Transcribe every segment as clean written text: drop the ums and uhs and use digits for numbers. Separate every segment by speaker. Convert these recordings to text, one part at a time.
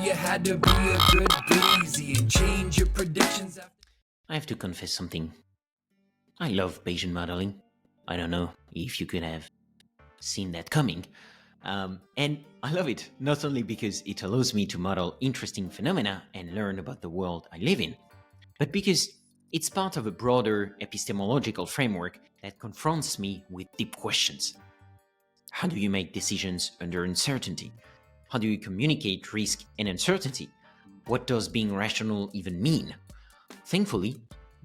Speaker 1: you had to be a good breezy and change your predictions after.
Speaker 2: I have to confess something. I love Bayesian modeling. I don't know if you could have seen that coming. And I love it, not only because it allows me to model interesting phenomena and learn about the world I live in, but because it's part of a broader epistemological framework that confronts me with deep questions. How do you make decisions under uncertainty? How do you communicate risk and uncertainty? What does being rational even mean? Thankfully,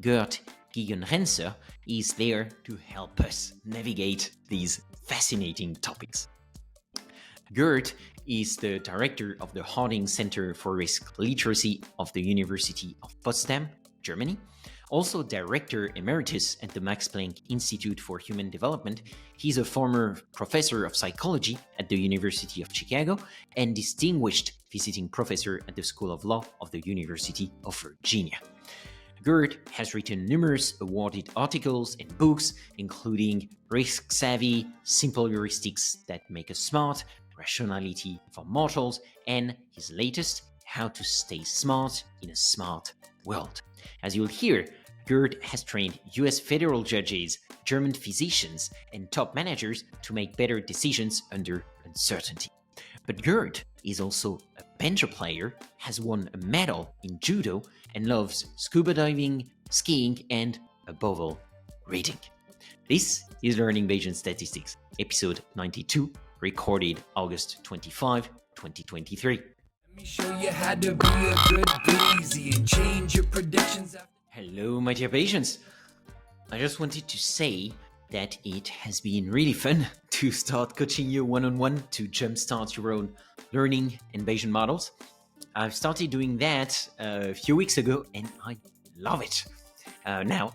Speaker 2: Gerd Gigerenzer is there to help us navigate these fascinating topics. Gerd is the director of the Harding Center for Risk Literacy of the University of Potsdam, Germany, also director emeritus at the Max Planck Institute for Human Development. He's a former professor of psychology at the University of Chicago and distinguished visiting professor at the School of Law of the University of Virginia. Gerd has written numerous awarded articles and books, including Risk Savvy, Simple Heuristics That Make Us Smart, Rationality for Mortals, and his latest, How to Stay Smart in a Smart World. As you'll hear, Gerd has trained US federal judges, German physicians, and top managers to make better decisions under uncertainty. But Gerd is also a banjo player, has won a medal in judo, and loves scuba diving, skiing, and, above all, reading. This is Learning Bayesian Statistics, episode 92, recorded August 25, 2023.
Speaker 1: Let me show you how to be a good breezy and change your predictions after.
Speaker 2: Hello, my dear Bayesians. I just wanted to say that it has been really fun to start coaching you one-on-one to jumpstart your own learning and Bayesian models. I've started doing that a few weeks ago and I love it. Now,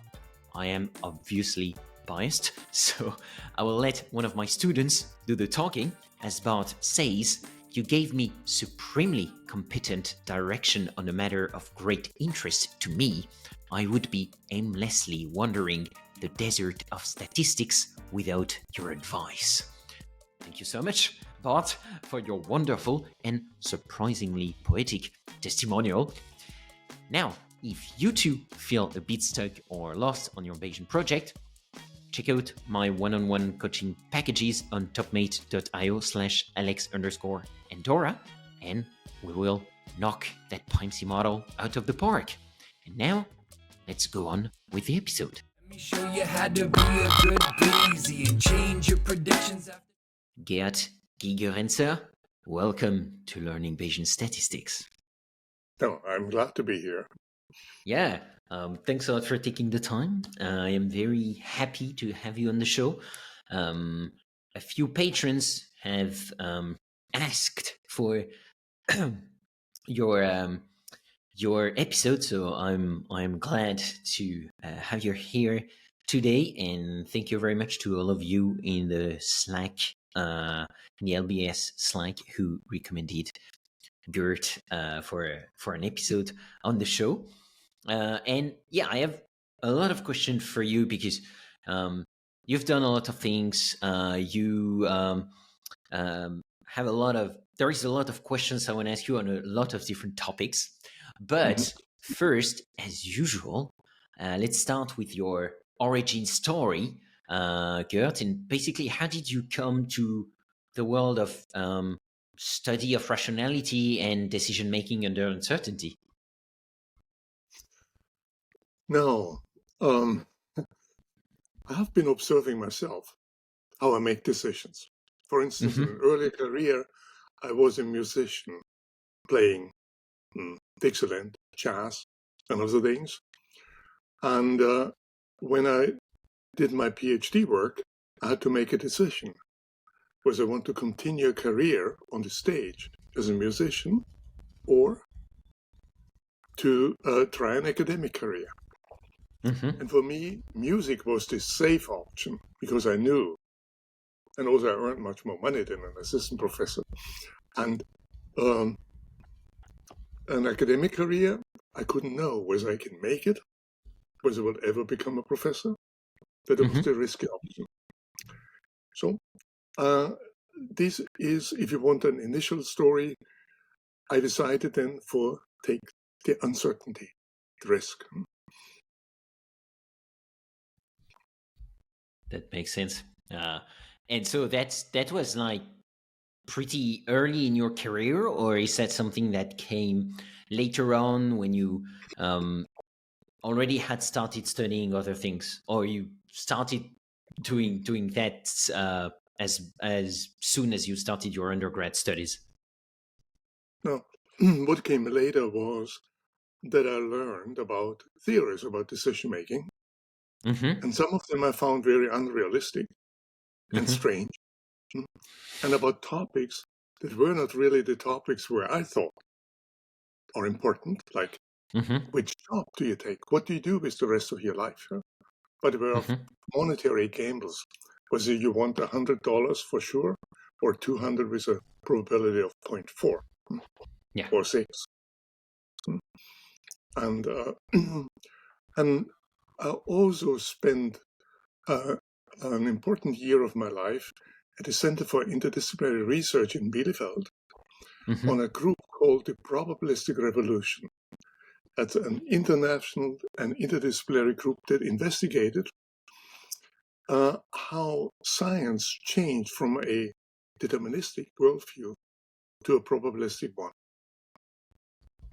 Speaker 2: I am obviously biased, so I will let one of my students do the talking. As Bart says, you gave me supremely competent direction on a matter of great interest to me. I would be aimlessly wandering the desert of statistics without your advice. Thank you so much, Bart, for your wonderful and surprisingly poetic testimonial. Now, if you too feel a bit stuck or lost on your Bayesian project, check out my one-on-one coaching packages on topmate.io/Alex_Andorra, and we will knock that Primesy model out of the park. And now, let's go on with the episode.
Speaker 1: Let me show you how to be a good breezy and change your predictions after.
Speaker 2: Gerd Gigerenzer, welcome to Learning Bayesian Statistics.
Speaker 3: No, I'm glad to be here.
Speaker 2: Yeah, thanks a lot for taking the time. I am very happy to have you on the show. A few patrons have asked for your episode, so I'm glad to have you here today. And thank you very much to all of you in the Slack, in the LBS Slack, who recommended Gerd for an episode on the show. And yeah, I have a lot of questions for you because you've done a lot of things. You have there is a lot of questions I want to ask you on a lot of different topics. But first, as usual, let's start with your origin story, Gerd. And basically, how did you come to the world of study of rationality and decision-making under uncertainty?
Speaker 3: Now, I have been observing myself, how I make decisions. For instance, in an earlier career, I was a musician playing Dixieland, jazz, and other things. And when I did my PhD work, I had to make a decision. Was I want to continue a career on the stage as a musician or to try an academic career? And for me, music was the safe option because I knew, and also I earned much more money than an assistant professor. And an academic career, I couldn't know whether I can make it, whether I will ever become a professor. That was the risky option. So this is, if you want an initial story, I decided then for take the uncertainty, the risk.
Speaker 2: That makes sense. And so that was like pretty early in your career, or is that something that came later on when you already had started studying other things, or you started doing that as soon as you started your undergrad studies?
Speaker 3: Now, what came later was that I learned about theories about decision making,
Speaker 2: Mm-hmm.
Speaker 3: and some of them I found very unrealistic and
Speaker 2: Mm-hmm.
Speaker 3: strange, and about topics that were not really the topics where I thought are important, like
Speaker 2: Mm-hmm.
Speaker 3: which job do you take? What do you do with the rest of your life? But they were of
Speaker 2: Mm-hmm.
Speaker 3: monetary gambles, whether you want $100 for sure, or 200 with a probability of 0.4
Speaker 2: Yeah.
Speaker 3: or 6. And and I also spent an important year of my life at the Center for Interdisciplinary Research in Bielefeld
Speaker 2: Mm-hmm.
Speaker 3: on a group called the Probabilistic Revolution. That's an international and interdisciplinary group that investigated how science changed from a deterministic worldview to a probabilistic one.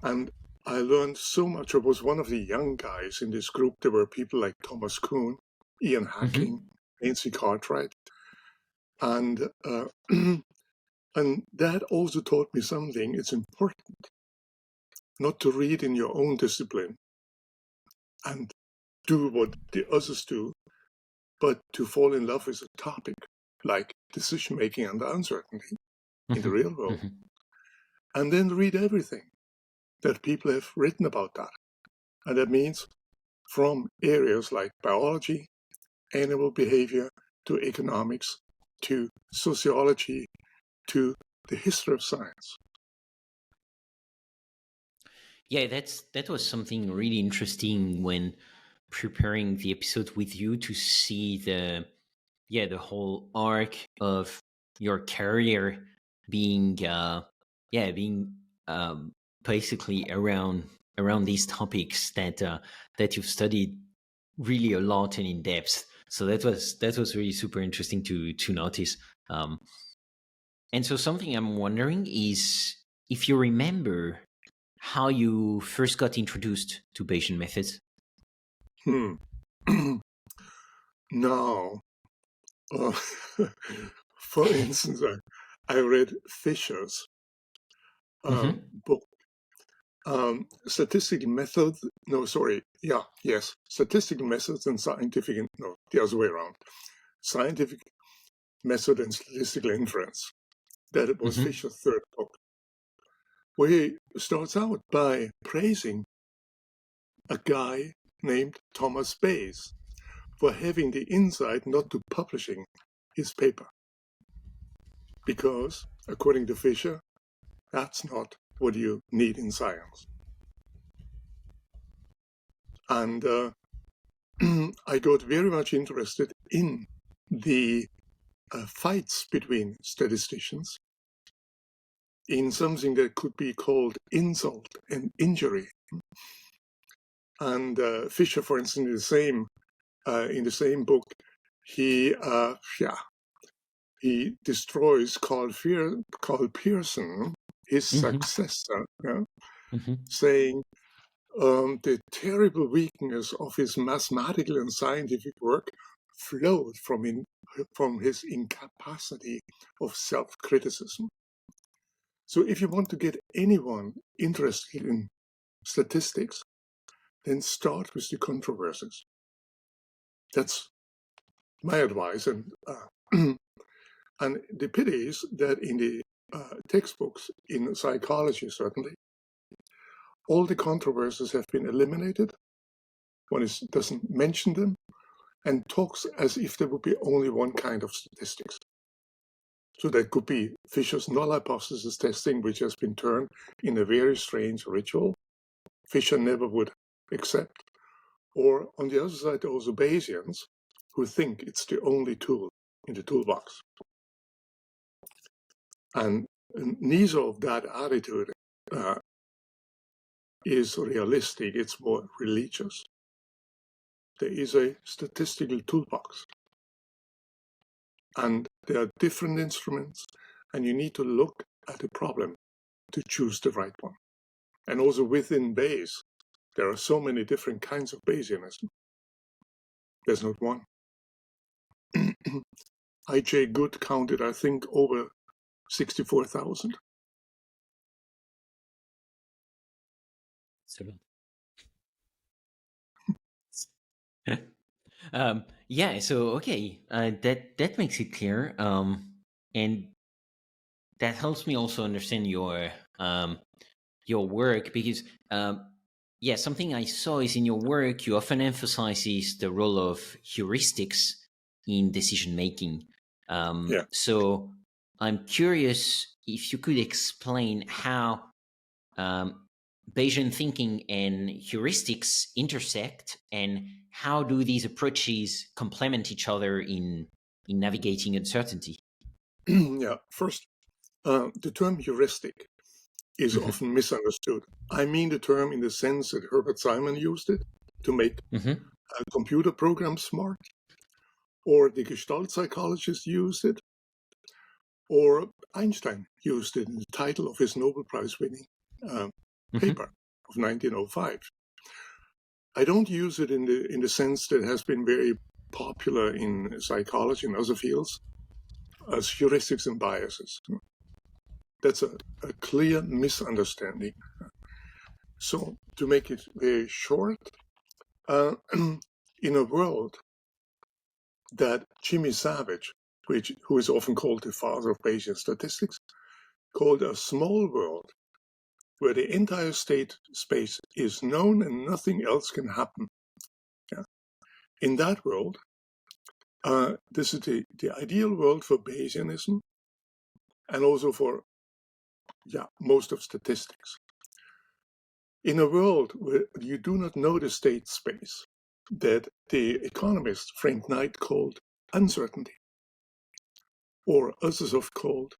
Speaker 3: And I learned so much. I was one of the young guys in this group. There were people like Thomas Kuhn, Ian Hacking, Nancy Cartwright. And and that also taught me something. It's important not to read in your own discipline and do what the others do, but to fall in love with a topic like decision making and uncertainty in the real world, and then read everything that people have written about that. And that means from areas like biology, animal behavior, to economics, to sociology, to the history of science.
Speaker 2: Yeah, that was something really interesting when preparing the episode with you, to see the whole arc of your career being being basically around these topics that you've studied really a lot and in depth. So that was really super interesting to notice. And so something I'm wondering is if you remember how you first got introduced to Bayesian methods.
Speaker 3: Now, for instance, I read Fisher's book, Statistical Methods. No, sorry. Yeah, yes. Statistical Methods and Scientific, no, the other way around. Scientific Method and Statistical Inference. That was Fisher's third book, where he starts out by praising a guy named Thomas Bayes for having the insight not to publishing his paper. Because, according to Fisher, that's not what you need in science. And I got very much interested in the fights between statisticians in something that could be called insult and injury. And Fisher, for instance, in the same book, he destroys Carl Pearson, his successor, saying the terrible weakness of his mathematical and scientific work flowed from his incapacity of self-criticism. So if you want to get anyone interested in statistics, then start with the controversies. That's my advice. And and the pity is that in the textbooks in psychology, certainly, all the controversies have been eliminated. One doesn't mention them and talks as if there would be only one kind of statistics. So that could be Fisher's null hypothesis testing, which has been turned in a very strange ritual Fisher never would accept. Or on the other side, also Bayesians, who think it's the only tool in the toolbox. And neither of that attitude is realistic, it's more religious. There is a statistical toolbox, and there are different instruments, and you need to look at the problem to choose the right one. And also within Bayes, there are so many different kinds of Bayesianism. There's not one. I.J. Good counted, I think, over 64,000.
Speaker 2: Yeah, so okay, that makes it clear, and that helps me also understand your work, because yeah, something I saw is in your work you often emphasizes the role of heuristics in decision making.
Speaker 3: Yeah.
Speaker 2: So I'm curious if you could explain how Bayesian thinking and heuristics intersect, and how do these approaches complement each other in navigating uncertainty?
Speaker 3: Yeah. First, the term heuristic is often misunderstood. I mean the term in the sense that Herbert Simon used it to make a computer program smart, or the Gestalt psychologist used it, or Einstein used it in the title of his Nobel Prize winning paper of 1905. I don't use it in the sense that has been very popular in psychology and other fields as heuristics and biases. That's a clear misunderstanding. So to make it very short, in a world that Jimmy Savage, who is often called the father of Bayesian statistics, called a small world, where the entire state space is known and nothing else can happen. Yeah. In that world, this is the ideal world for Bayesianism, and also for most of statistics. In a world where you do not know the state space, that the economist Frank Knight called uncertainty, or others have called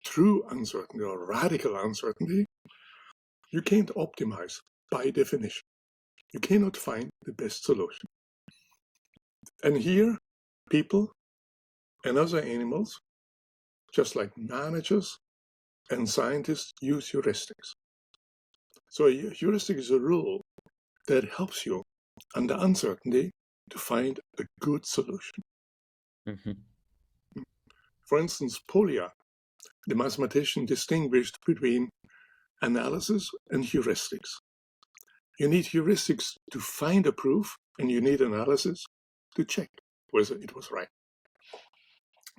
Speaker 3: true uncertainty or radical uncertainty, you can't optimize by definition. You cannot find the best solution. And here, people and other animals, just like managers and scientists, use heuristics. So a heuristic is a rule that helps you under uncertainty to find a good solution. For instance, Polya, the mathematician, distinguished between analysis and heuristics. You need heuristics to find a proof, and you need analysis to check whether it was right.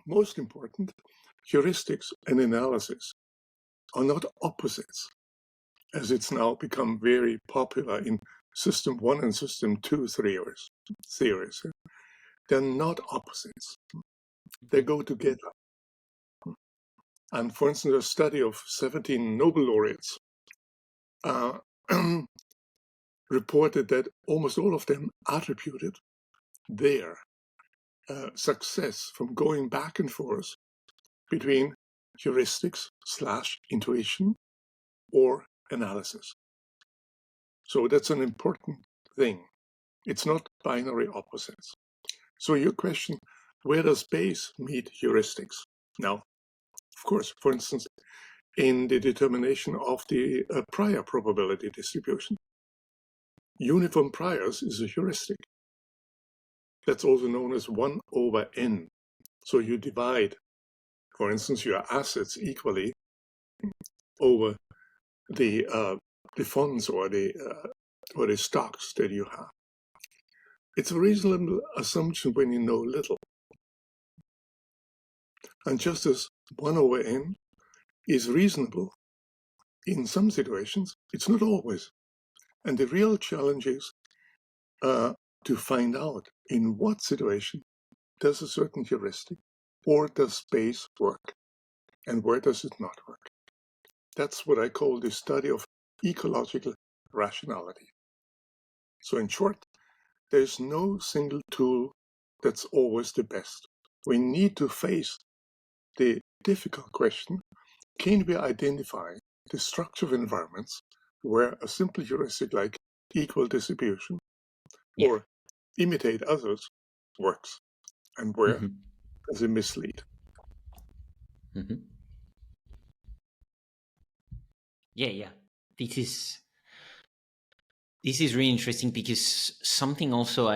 Speaker 3: Most important, heuristics and analysis are not opposites, as it's now become very popular in System 1 and System 2 theories. They're not opposites. They go together. And for instance, a study of 17 Nobel laureates reported that almost all of them attributed their success from going back and forth between heuristics / intuition or analysis. So that's an important thing. It's not binary opposites. So your question, where does Bayes meet heuristics? Now, of course, for instance, in the determination of the prior probability distribution. Uniform priors is a heuristic. That's also known as 1 over n. So you divide, for instance, your assets equally over the funds or the stocks that you have. It's a reasonable assumption when you know little. And just as 1 over n is reasonable in some situations, it's not always. And the real challenge is to find out in what situation does a certain heuristic or does Bayes work, and where does it not work. That's what I call the study of ecological rationality. So in short, there's no single tool that's always the best. We need to face the difficult question, can we identify destructive environments where a simple heuristic like equal distribution
Speaker 2: Yeah.
Speaker 3: or imitate others works, and where
Speaker 2: Mhm.
Speaker 3: does it mislead?
Speaker 2: Mhm. Yeah. This is really interesting because something also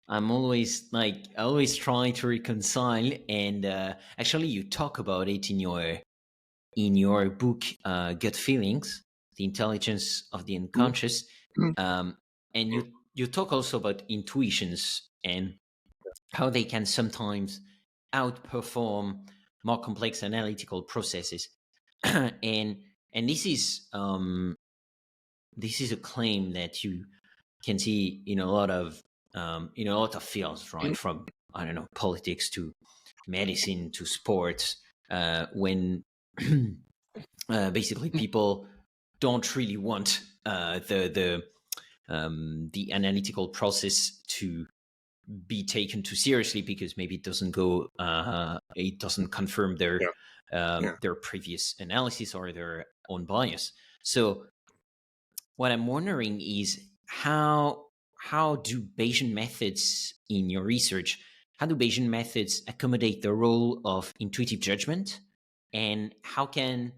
Speaker 2: I'm always like I always try to reconcile, and actually you talk about it in your book, Gut Feelings, The Intelligence of the Unconscious, and you talk also about intuitions and how they can sometimes outperform more complex analytical processes, and this is a claim that you can see in a lot of fields, right? From, I don't know, politics to medicine to sports, when basically people don't really want the analytical process to be taken too seriously because maybe it doesn't confirm
Speaker 3: Yeah, yeah.
Speaker 2: their previous analysis or their own bias. So what I'm wondering is how do Bayesian methods in your research, how do Bayesian methods accommodate the role of intuitive judgment, and how can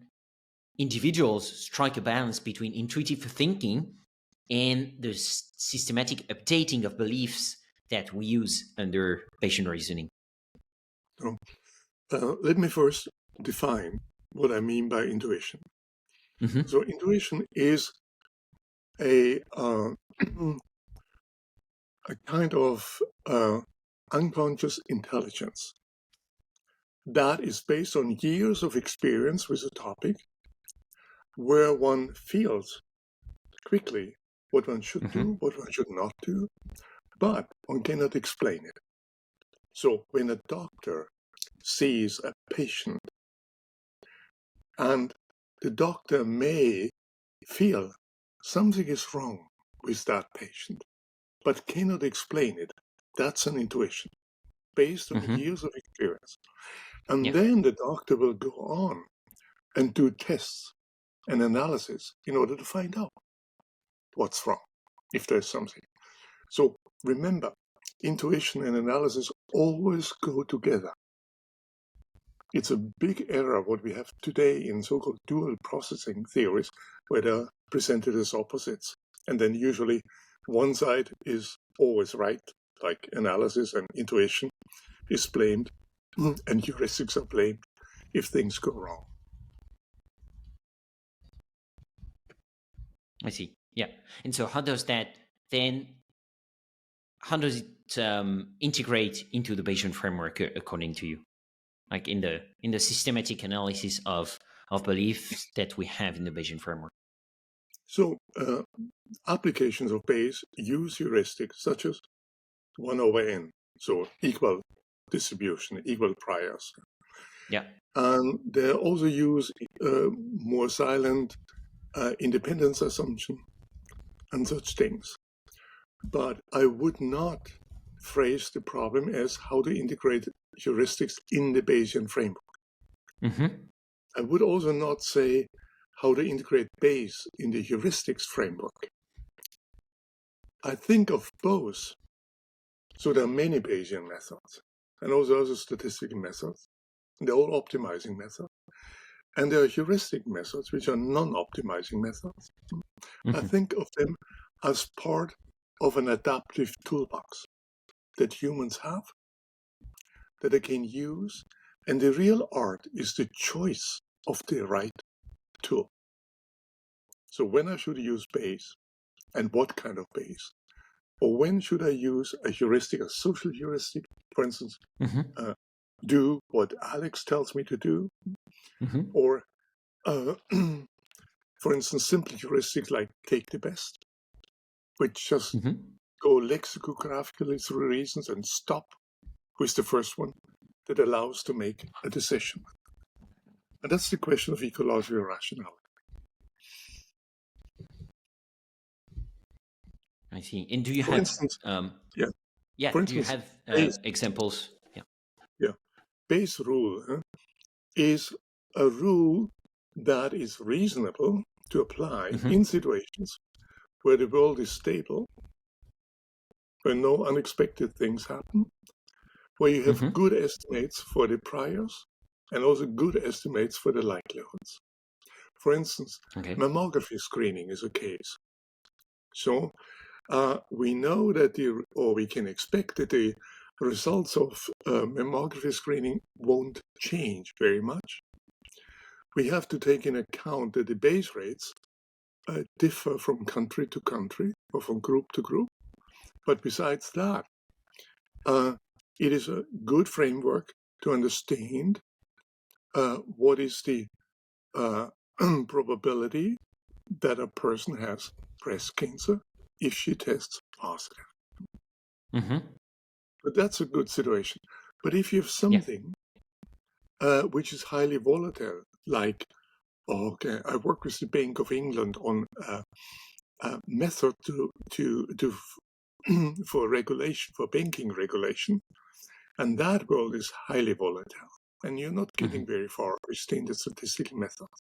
Speaker 2: individuals strike a balance between intuitive thinking and the systematic updating of beliefs that we use under Bayesian reasoning?
Speaker 3: So, let me first define what I mean by intuition.
Speaker 2: Mm-hmm.
Speaker 3: So intuition is a a kind of unconscious intelligence that is based on years of experience with a topic, where one feels quickly what one should do, what one should not do, but one cannot explain it. So when a doctor sees a patient, and the doctor may feel something is wrong with that patient, but cannot explain it, that's an intuition based on years of experience. And
Speaker 2: Yeah.
Speaker 3: then the doctor will go on and do tests and analysis in order to find out what's wrong, if there's something. So remember, intuition and analysis always go together. It's a big error what we have today in so-called dual processing theories, where they're presented as opposites. And then usually one side is always right, like analysis, and intuition is blamed, and heuristics are blamed if things go wrong.
Speaker 2: I see. Yeah. And so how does it integrate into the Bayesian framework, according to you? Like in the systematic analysis of beliefs that we have in the Bayesian framework?
Speaker 3: So applications of Bayes use heuristics such as 1/n, so equal distribution, equal priors.
Speaker 2: Yeah.
Speaker 3: And they also use more silent independence assumption and such things. But I would not phrase the problem as how to integrate heuristics in the Bayesian framework. I would also not say how to integrate Bayes in the heuristics framework. I think of both. So there are many Bayesian methods, and also other statistical methods. They're all optimizing methods. And there are heuristic methods, which are non-optimizing methods. I think of them as part of an adaptive toolbox that humans have, that they can use. And the real art is the choice of the right tool. So when I should use Bayes, and what kind of Bayes? Or when should I use a heuristic, a social heuristic, for instance, do what Alex tells me to do? Or, for instance, simple heuristics like take the best, which just go lexicographically through reasons and stop with the first one that allows to make a decision. And that's the question of ecological rationality.
Speaker 2: I see. And do you
Speaker 3: For
Speaker 2: have
Speaker 3: instance,
Speaker 2: yeah,
Speaker 3: for
Speaker 2: do you
Speaker 3: instance,
Speaker 2: have examples?
Speaker 3: Bayes' rule is a rule that is reasonable to apply in situations where the world is stable, where no unexpected things happen, where you have good estimates for the priors and also good estimates for the likelihoods. For instance, mammography screening is a case. So we know that we can expect that the results of mammography screening won't change very much. We have to take into account that the base rates differ from country to country or from group to group. But besides that, it is a good framework to understand what is the probability that a person has breast cancer if she tests positive. But that's a good situation. But if you have something which is highly volatile, like, I work with the Bank of England on a method for regulation, for banking regulation, and that world is highly volatile, and you're not getting very far with standard statistical methods.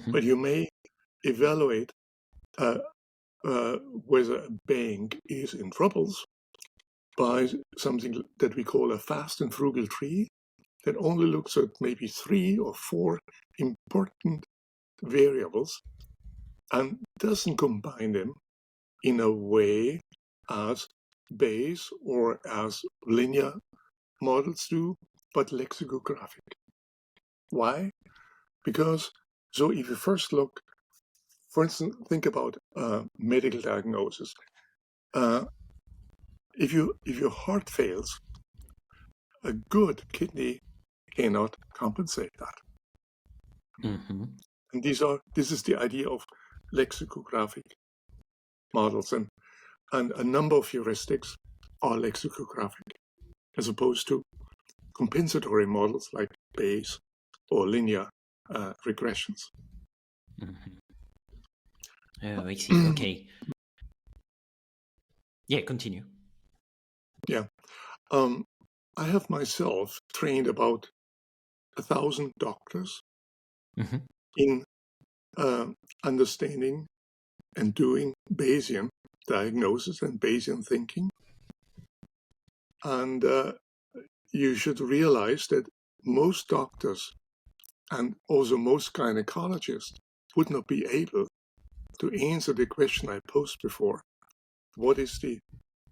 Speaker 3: But you may evaluate whether a bank is in troubles by something that we call a fast and frugal tree that only looks at maybe 3 or 4 important variables and doesn't combine them in a way as Bayes or as linear models do, but lexicographic. Why? Because, so if you first look, for instance, think about medical diagnosis. If your heart fails, a good kidney cannot compensate that. And this is the idea of lexicographic models, and a number of heuristics are lexicographic, as opposed to compensatory models like Bayes or linear regressions.
Speaker 2: Oh, I see. Okay. Yeah, continue.
Speaker 3: Yeah. I have myself trained about 1,000 doctors in understanding and doing Bayesian diagnosis and Bayesian thinking. And you should realize that most doctors and also most gynecologists would not be able to answer the question I posed before. What is the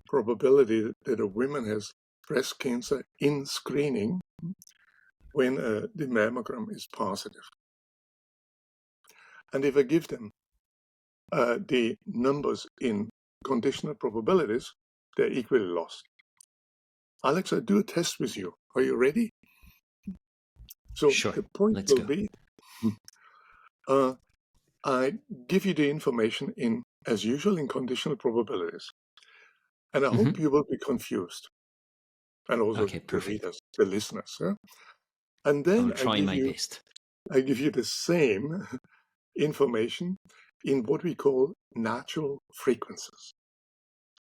Speaker 3: probability that a woman has breast cancer in screening when the mammogram is positive? And if I give them the numbers in conditional probabilities, they're equally lost. Alex, I do a test with you. Are you ready? So
Speaker 2: sure.
Speaker 3: The point
Speaker 2: Let's
Speaker 3: will
Speaker 2: go.
Speaker 3: be, I give you the information as usual, in conditional probabilities. And I hope you will be confused. And also the readers, the listeners. Yeah? And then
Speaker 2: I'll try my best.
Speaker 3: I give you the same information in what we call natural frequencies.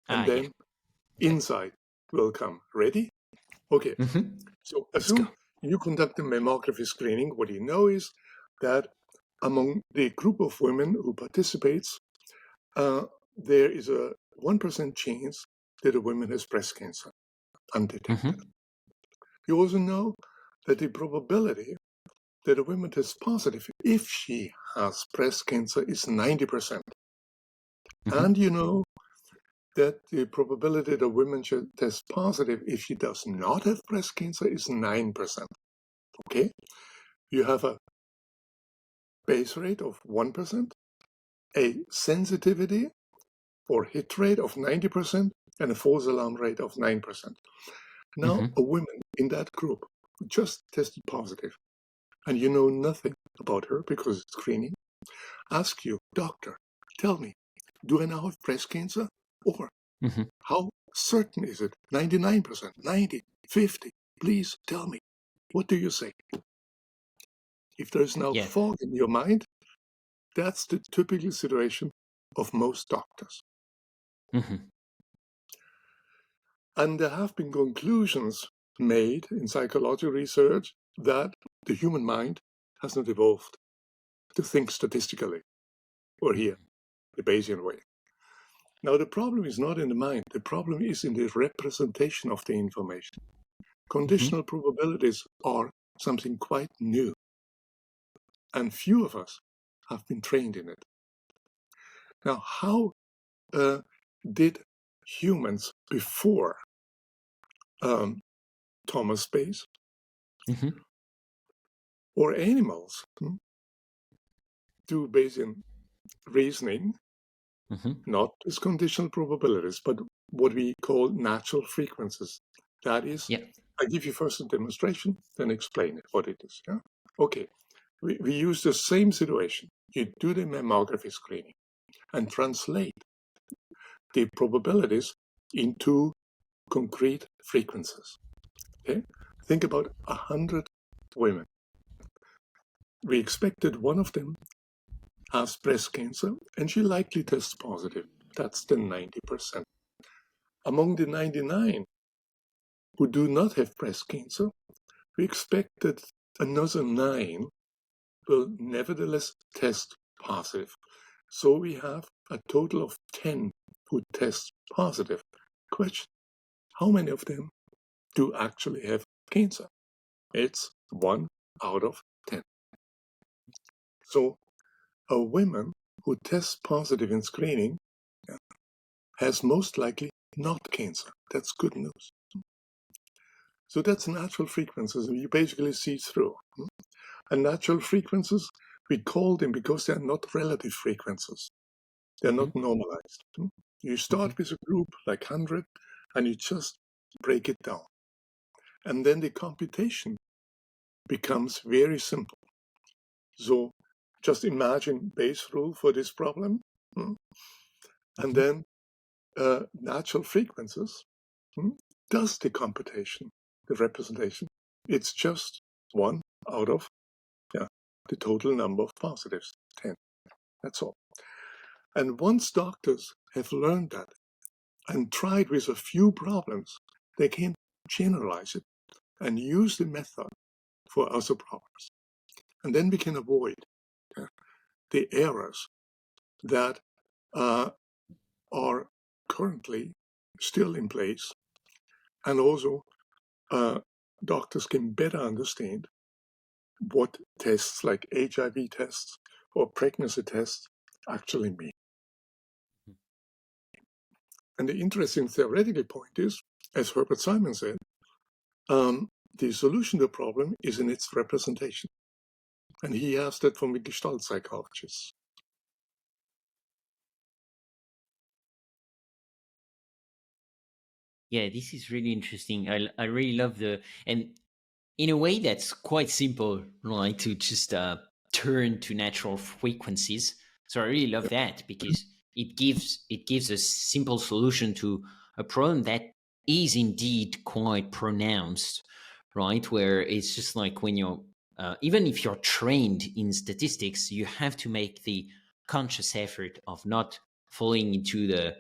Speaker 3: And then insight will come. Ready? Okay. So assume you conduct a mammography screening. What you know is that among the group of women who participates, there is a 1% chance that a woman has breast cancer undetected. You also know that the probability that a woman tests positive if she has breast cancer is 90%. And you know that the probability that a woman should test positive if she does not have breast cancer is 9%. Okay? You have a base rate of 1%, a sensitivity or hit rate of 90%, and a false alarm rate of 9%. Now, a woman in that group just tested positive, and you know nothing about her because it's screening, ask you, doctor, tell me, do I now have breast cancer? Or how certain is it? 99%, 90, 50, please tell me. What do you say? If there's now fog in your mind, that's the typical situation of most doctors. And there have been conclusions made in psychological research that the human mind has not evolved to think statistically, or here, the Bayesian way. Now, the problem is not in the mind. The problem is in the representation of the information. Conditional probabilities are something quite new, and few of us have been trained in it. Now, how did humans before Thomas Bayes or animals do Bayesian reasoning, not as conditional probabilities, but what we call natural frequencies? That is, I give you first a demonstration, then explain it, what it is. Yeah? Okay, we use the same situation. You do the mammography screening and translate the probabilities into concrete frequencies. Okay, think about 100 women. We expected one of them has breast cancer, and she likely tests positive. That's the 90%. Among the 99 who do not have breast cancer, we expect that another 9 will nevertheless test positive. So we have a total of 10 who test positive. Question, how many of them do actually have cancer? It's 1 out of 10. So a woman who tests positive in screening has most likely not cancer. That's good news. So that's natural frequencies, and you basically see through. And natural frequencies, we call them because they're not relative frequencies. They're not normalized. You start with a group like 100, and you just break it down. And then the computation becomes very simple. So just imagine Bayes' rule for this problem. And then natural frequencies does the computation, the representation. It's just 1 out of the total number of positives, 10. That's all. And once doctors have learned that and tried with a few problems, they can generalize it and use the method for other problems. And then we can avoid the errors that are currently still in place. And also, doctors can better understand what tests like HIV tests or pregnancy tests actually mean. And the interesting theoretical point is, as Herbert Simon said, the solution to the problem is in its representation. And he has that from the Gestalt psychologists.
Speaker 2: Yeah, this is really interesting. I really love and in a way that's quite simple, right? To just turn to natural frequencies. So I really love that because it gives a simple solution to a problem that is indeed quite pronounced, right? Where it's just like when you're even if you're trained in statistics, you have to make the conscious effort of not falling into the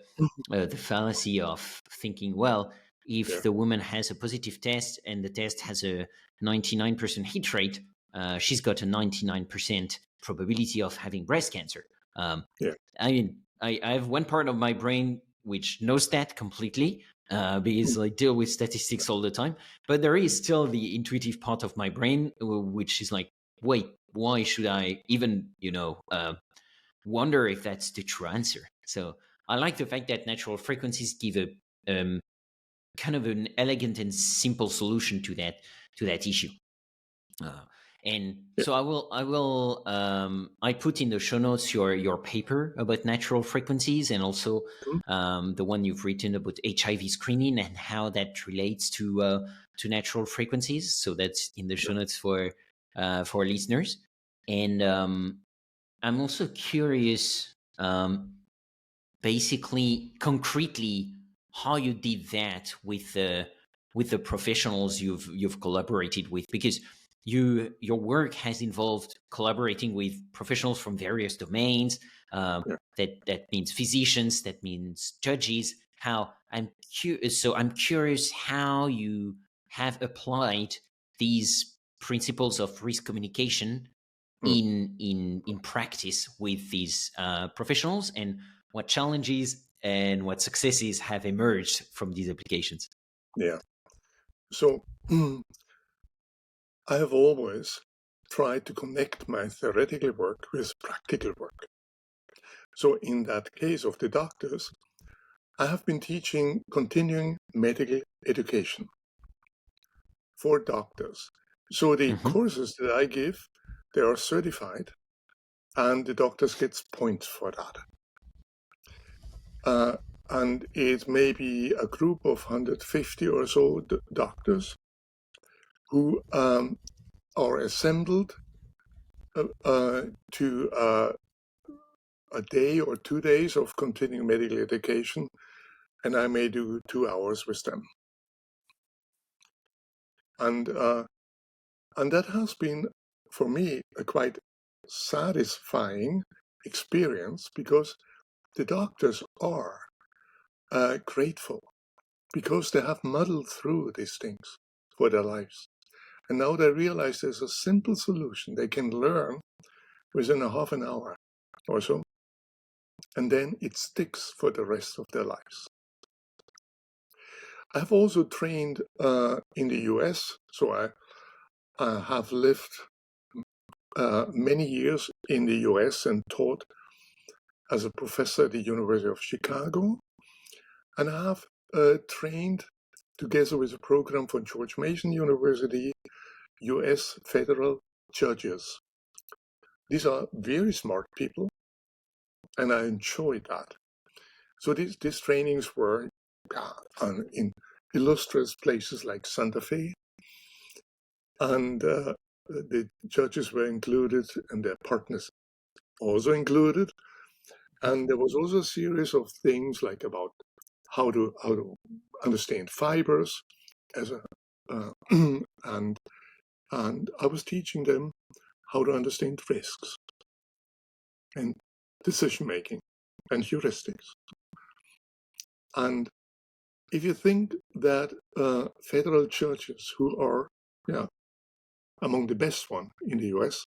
Speaker 2: fallacy of thinking, well, if the woman has a positive test and the test has a 99% hit rate, she's got a 99% probability of having breast cancer. I mean, I have one part of my brain which knows that completely because I deal with statistics all the time. But there is still the intuitive part of my brain which is like, wait, why should I even, wonder if that's the true answer? So I like the fact that natural frequencies give a kind of an elegant and simple solution to that issue. So I put in the show notes your paper about natural frequencies and also the one you've written about HIV screening and how that relates to natural frequencies. So that's in the show notes for listeners. And I'm also curious, basically, concretely, how you did that with the professionals you've collaborated with, because your work has involved collaborating with professionals from various domains. That means physicians, that means judges. I'm curious how you have applied these principles of risk communication in practice with these professionals, and what challenges and what successes have emerged from these applications?
Speaker 3: Yeah. So I have always tried to connect my theoretical work with practical work. So in that case of the doctors, I have been teaching continuing medical education for doctors. So the courses that I give, they are certified, and the doctors get points for that. And it may be a group of 150 or so doctors who are assembled to a day or 2 days of continuing medical education, and I may do 2 hours with them. And that has been, for me, a quite satisfying experience, because the doctors are grateful, because they have muddled through these things for their lives. And now they realize there's a simple solution they can learn within a half an hour or so, and then it sticks for the rest of their lives. I've also trained in the US, so I have lived many years in the US and taught as a professor at the University of Chicago, and I have trained together with a program from George Mason University, US federal judges. These are very smart people, and I enjoyed that. So these trainings were in illustrious places like Santa Fe, and the judges were included and their partners also included. And there was also a series of things like about how to understand fibers as a and I was teaching them how to understand risks and decision making and heuristics. And if you think that federal judges who are among the best one in the US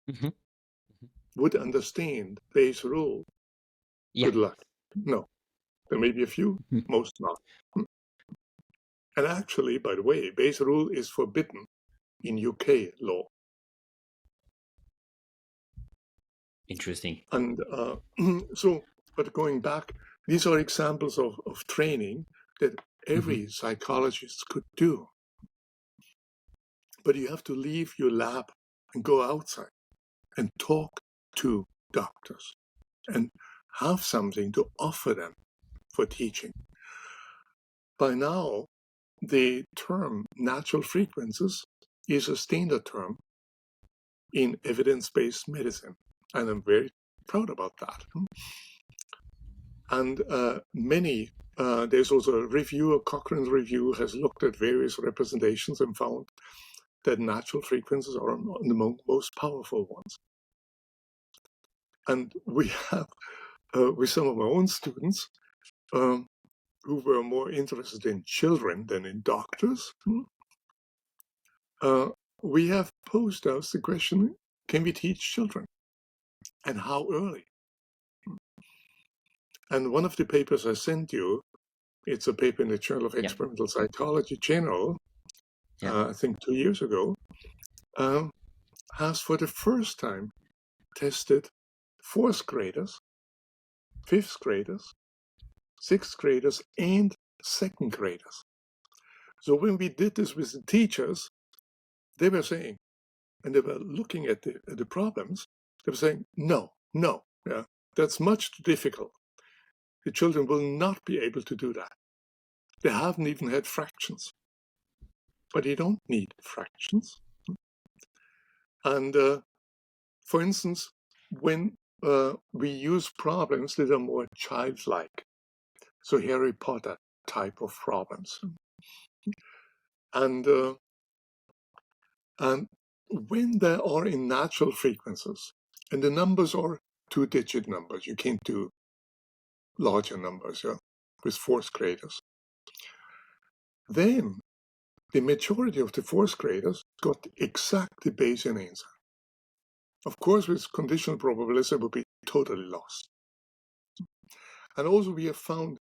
Speaker 3: would understand Bayes' rule, good luck. No, there may be a few, most not. And actually, by the way, Bayes' rule is forbidden in UK law.
Speaker 2: Interesting.
Speaker 3: And but going back, these are examples of training that every psychologist could do. But you have to leave your lab and go outside and talk to doctors and have something to offer them for teaching. By now, the term natural frequencies is a standard term in evidence-based medicine, and I'm very proud about that. And there's also a review, a Cochrane review has looked at various representations and found that natural frequencies are among the most powerful ones. And we have, with some of my own students, who were more interested in children than in doctors, we have posed us the question, can we teach children? And how early? And one of the papers I sent you, it's a paper in the Journal of Experimental Psychology General, I think 2 years ago, has for the first time tested 4th graders, 5th graders, 6th graders, and 2nd graders. So when we did this with the teachers, they were saying, and they were looking at the problems, they were saying, no, that's much too difficult. The children will not be able to do that. They haven't even had fractions. But you don't need fractions. And for instance, when we use problems that are more childlike, so Harry Potter type of problems, and when they are in natural frequencies, and the numbers are 2-digit numbers, you can't do larger numbers, with 4th graders, then the majority of the 4th graders got exactly Bayesian answer. Of course, with conditional probabilities, it would be totally lost. And also we have found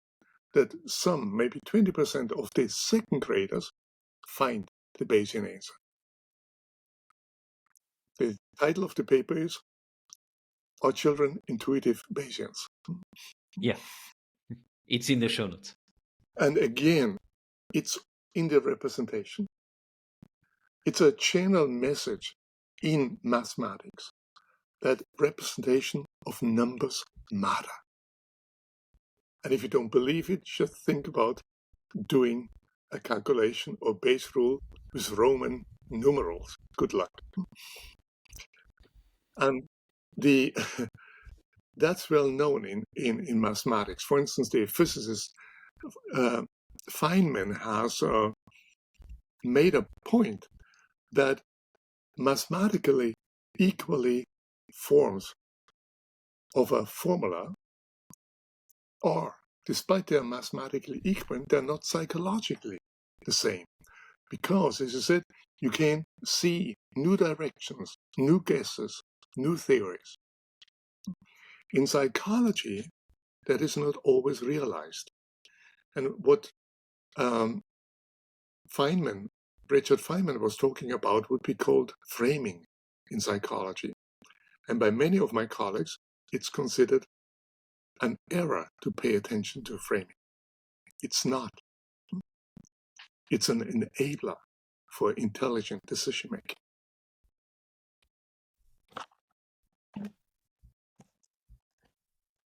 Speaker 3: that some, maybe 20% of the second graders find the Bayesian answer. The title of the paper is, Are Children Intuitive Bayesians?
Speaker 2: Yeah, it's in the show notes.
Speaker 3: And again, it's in the representation. It's a general message in mathematics that representation of numbers matter. And if you don't believe it, just think about doing a calculation or base rule with Roman numerals. Good luck. And that's well known in mathematics. For instance, the physicist Feynman has made a point that mathematically equally forms of a formula are, despite they are mathematically equivalent, they're not psychologically the same. Because, as I said, you can see new directions, new guesses, new theories. In psychology, that is not always realized. And what Richard Feynman was talking about would be called framing in psychology. And by many of my colleagues, it's considered an error to pay attention to framing. It's not. It's an enabler for intelligent decision making.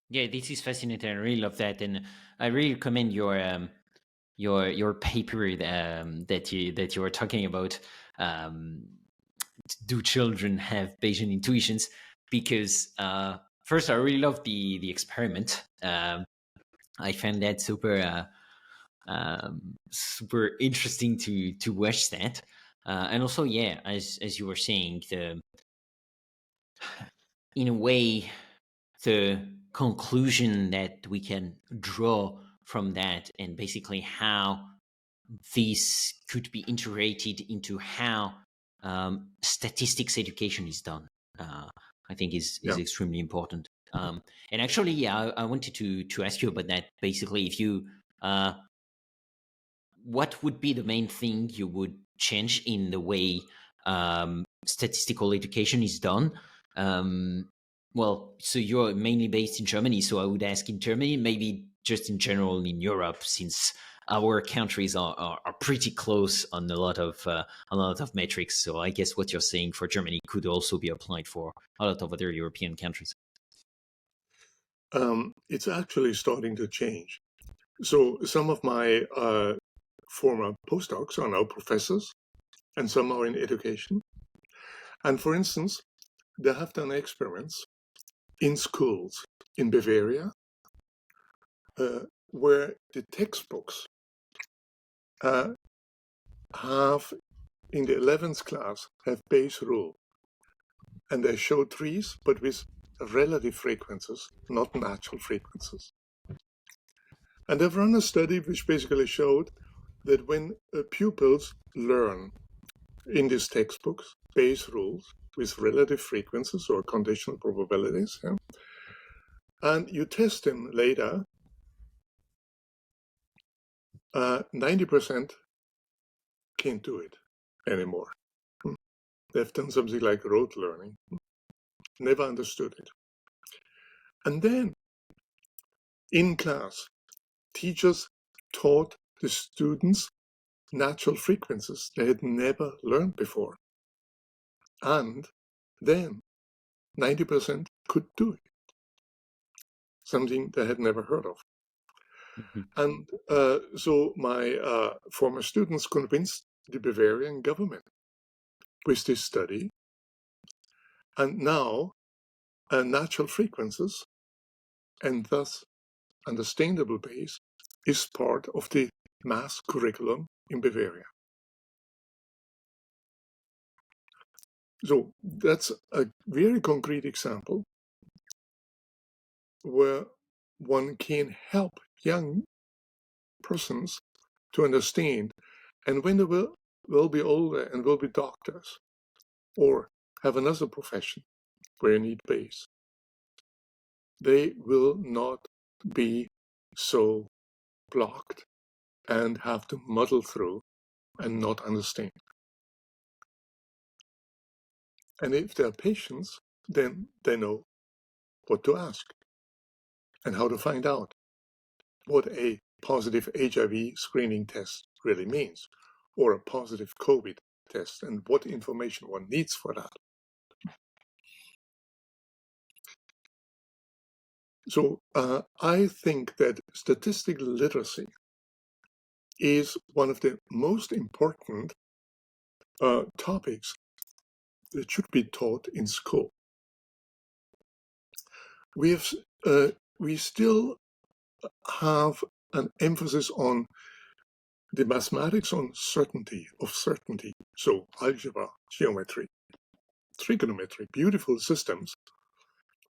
Speaker 2: Yeah, this is fascinating. I really love that, and I really commend your paper that you were talking about. Do children have Bayesian intuitions? Because first, I really love the experiment. I found that super interesting to watch that, and also, yeah, as you were saying, in a way, the conclusion that we can draw from that, and basically how this could be integrated into how statistics education is done, I think is extremely important. And actually, yeah, I wanted to ask you about that. Basically, if you, what would be the main thing you would change in the way statistical education is done? Well, so you're mainly based in Germany, so I would ask in Germany, maybe just in general in Europe, since our countries are pretty close on a lot of metrics. So I guess what you're saying for Germany could also be applied for a lot of other European countries.
Speaker 3: It's actually starting to change. So some of my former postdocs are now professors, and some are in education. And for instance, they have done experiments in schools in Bavaria where the textbooks have, in the 11th class, have Bayes rule. And they show trees, but with relative frequencies, not natural frequencies. And they've run a study which basically showed that when pupils learn in these textbooks Bayes rules with relative frequencies or conditional probabilities, and you test them later, 90% can't do it anymore. They've done something like rote learning, never understood it. And then in class, teachers taught the students natural frequencies they had never learned before. And then 90% could do it, something they had never heard of. Mm-hmm. And so my former students convinced the Bavarian government with this study. And now natural frequencies, and thus understandable Bayes, is part of the math curriculum in Bavaria. So that's a very concrete example where one can help young persons to understand, and when they will be older and will be doctors or have another profession, where you need Bayes. They will not be so blocked and have to muddle through and not understand. And if they're patients, then they know what to ask and how to find out what a positive HIV screening test really means, or a positive COVID test, and what information one needs for that. So I think that statistical literacy is one of the most important topics that should be taught in school. We still have an emphasis on the mathematics on certainty of certainty. So algebra, geometry, trigonometry, beautiful systems.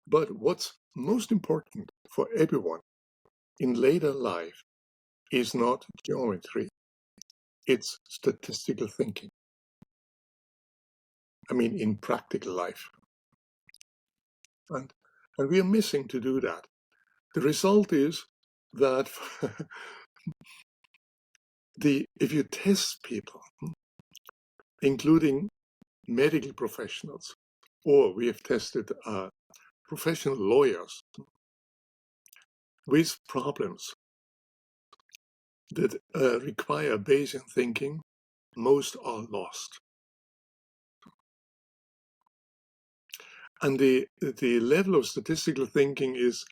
Speaker 3: But what's most important for everyone in later life is not geometry, it's statistical thinking. I mean, in practical life. And we are missing to do that. The result is that if you test people, including medical professionals, or we have tested professional lawyers with problems that require Bayesian thinking, most are lost. And the level of statistical thinking is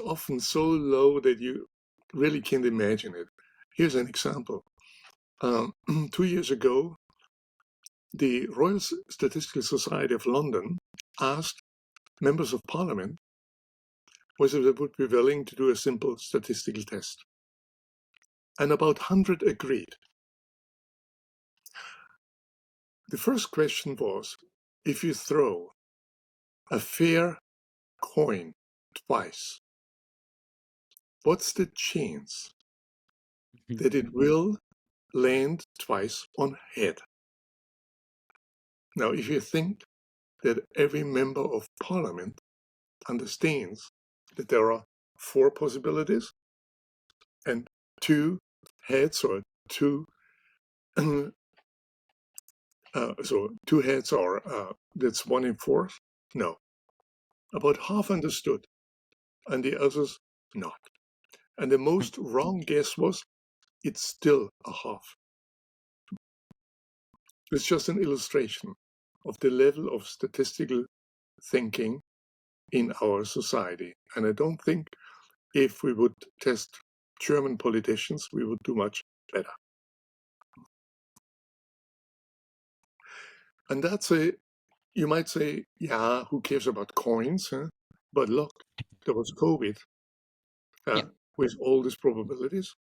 Speaker 3: often so low that you really can't imagine it. Here's an example. 2 years ago, the Royal Statistical Society of London asked members of parliament whether they would be willing to do a simple statistical test. And about 100 agreed. The first question was, if you throw a fair coin twice, what's the chance that it will land twice on head? Now, if you think that every member of parliament understands that there are 4 possibilities and 2 heads or 2 so 2 heads are that's 1 in 4. No, about half understood, and the others not. And the most wrong guess was it's still a half. It's just an illustration of the level of statistical thinking in our society. And I don't think if we would test German politicians, we would do much better. And that's you might say, yeah, who cares about coins? Huh? But look, there was COVID with all these probabilities.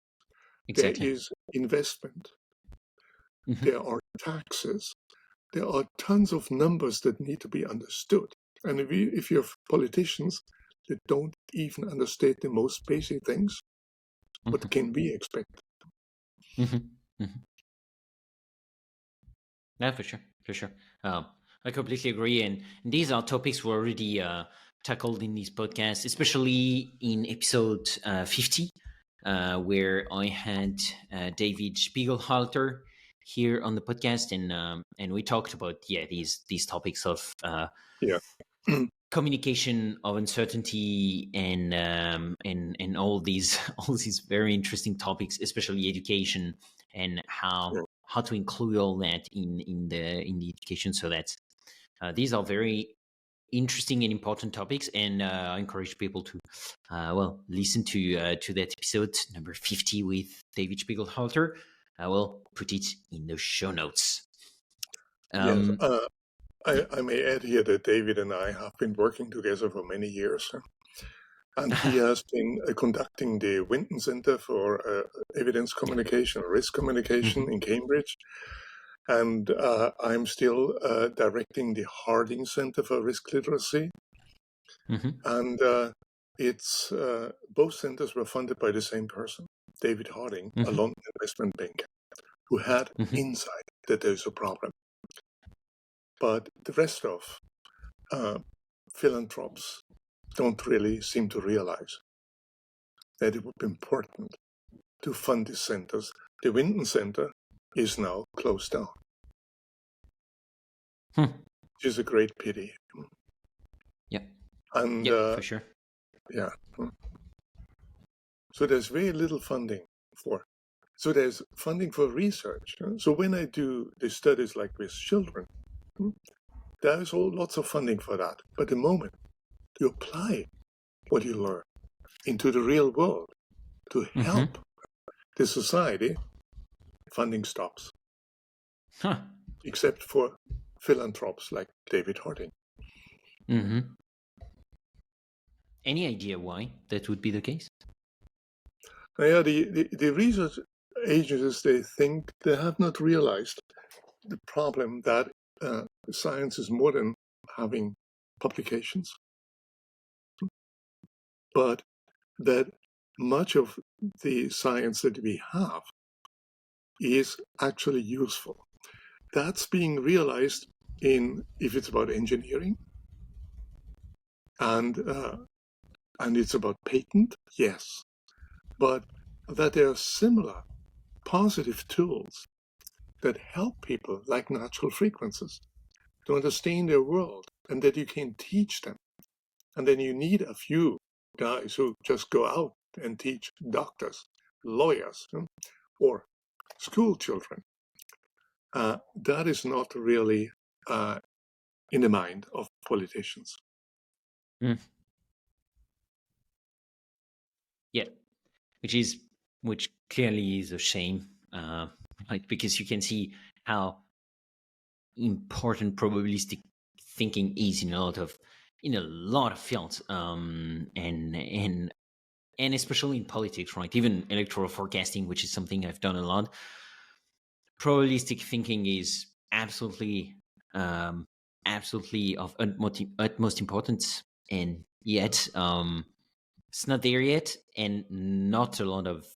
Speaker 2: Exactly.
Speaker 3: There is investment. There are taxes. There are tons of numbers that need to be understood. And if you have politicians that don't even understand the most basic things, what can we expect?
Speaker 2: Yeah, for sure. I completely agree. And these are topics we already tackled in this podcast, especially in episode 50, where I had David Spiegelhalter here on the podcast, and we talked about these topics of communication of uncertainty and all these very interesting topics, especially education and how to include all that in the education. So that these are very interesting and important topics, and I encourage people to listen to that episode number 50 with David Spiegelhalter. I will put it in the show notes.
Speaker 3: Yes, I may add here that David and I have been working together for many years. And he has been conducting the Winton Center for Evidence Communication, Risk Communication in Cambridge. And I'm still directing the Harding Center for Risk Literacy. And it's both centers were funded by the same person, David Harding, a London investment banker, who had insight that there's a problem. but the rest of philanthropes don't really seem to realize that it would be important to fund these centers. The Winton Center is now closed down, which is a great pity.
Speaker 2: Yeah.
Speaker 3: And
Speaker 2: for sure.
Speaker 3: yeah. So there's very little funding for. So there's funding for research. So when I do the studies like with children, there's lots of funding for that. But the moment you apply what you learn into the real world to help the society, funding stops. Except for philanthropes like David Harding.
Speaker 2: Any idea why that would be the case?
Speaker 3: Yeah, the research agencies, they have not realized the problem that science is more than having publications, but that much of the science that we have is actually useful. That's being realized if it's about engineering and it's about patent, yes, but that there are similar positive tools that help people, like natural frequencies, to understand their world, and that you can teach them. And then you need a few guys who just go out and teach doctors, lawyers, or school children. That is not really in the mind of politicians.
Speaker 2: Yeah, which clearly is a shame, right? Because you can see how important probabilistic thinking is in a lot of fields, and especially in politics, right? Even electoral forecasting, which is something I've done a lot. Probabilistic thinking is absolutely of utmost importance, and yet it's not there yet, and not a lot of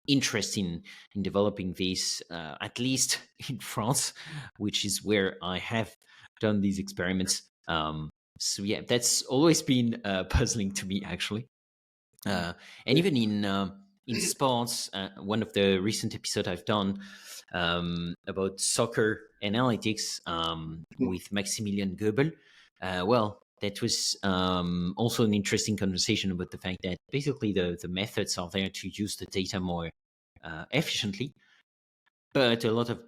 Speaker 2: interest in developing this, at least in France, which is where I have done these experiments. So yeah, that's always been puzzling to me, actually. And even in sports, one of the recent episodes I've done about soccer analytics with Maximilian Goebel, that was also an interesting conversation about the fact that basically the methods are there to use the data more efficiently, but a lot of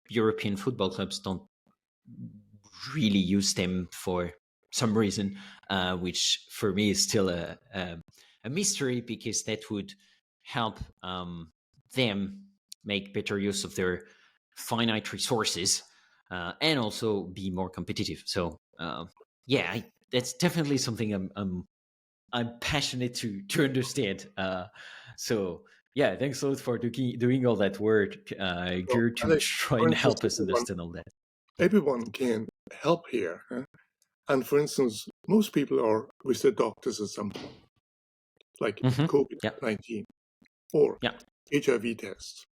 Speaker 2: European football clubs don't really use them for some reason, which for me is still a mystery, because that would help them make better use of their finite resources and also be more competitive. So that's definitely something I'm passionate to understand. So yeah, thanks a lot for doing all that work, Gerd, to try and help us understand all that.
Speaker 3: Everyone can help here. And for instance, most people are with their doctors at some point, like COVID-19 or HIV tests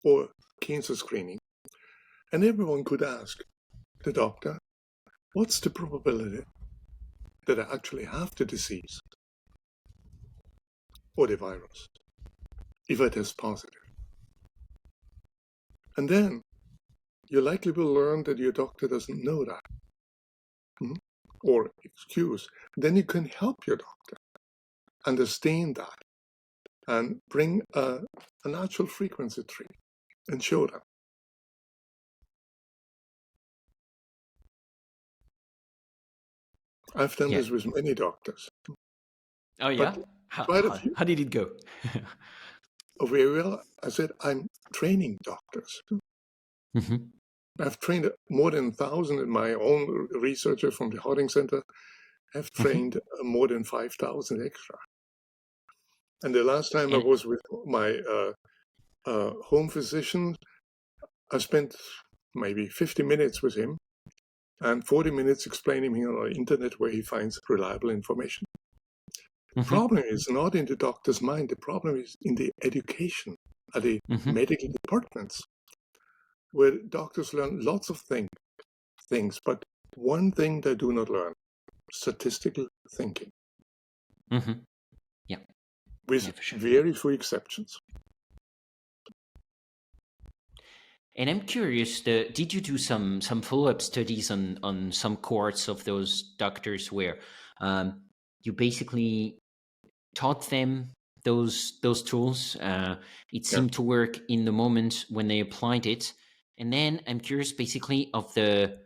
Speaker 3: or cancer screening. And everyone could ask the doctor, what's the probability that I actually have the disease or the virus if I test positive? And then you likely will learn that your doctor doesn't know that. Or excuse. Then you can help your doctor understand that and bring a natural frequency tree and show them. I've done this with many doctors.
Speaker 2: Oh, yeah? How did it go?
Speaker 3: Very well. I said, I'm training doctors. I've trained more than 1,000 in my own researcher from the Harding Center. I've trained more than 5,000 extra. And the last time I was with my home physician, I spent maybe 50 minutes with him and 40 minutes explaining him on the internet where he finds reliable information. The problem is not in the doctor's mind. The problem is in the education at the medical departments, where doctors learn lots of things things, but one thing they do not learn: statistical thinking,
Speaker 2: Mm-hmm. Yeah.
Speaker 3: with
Speaker 2: Yeah, for sure.
Speaker 3: very few exceptions.
Speaker 2: And I'm curious, did you do some follow-up studies on some cohorts of those doctors where you basically taught them those tools? It
Speaker 3: Yeah.
Speaker 2: seemed to work in the moment when they applied it, and then I'm curious, basically, of the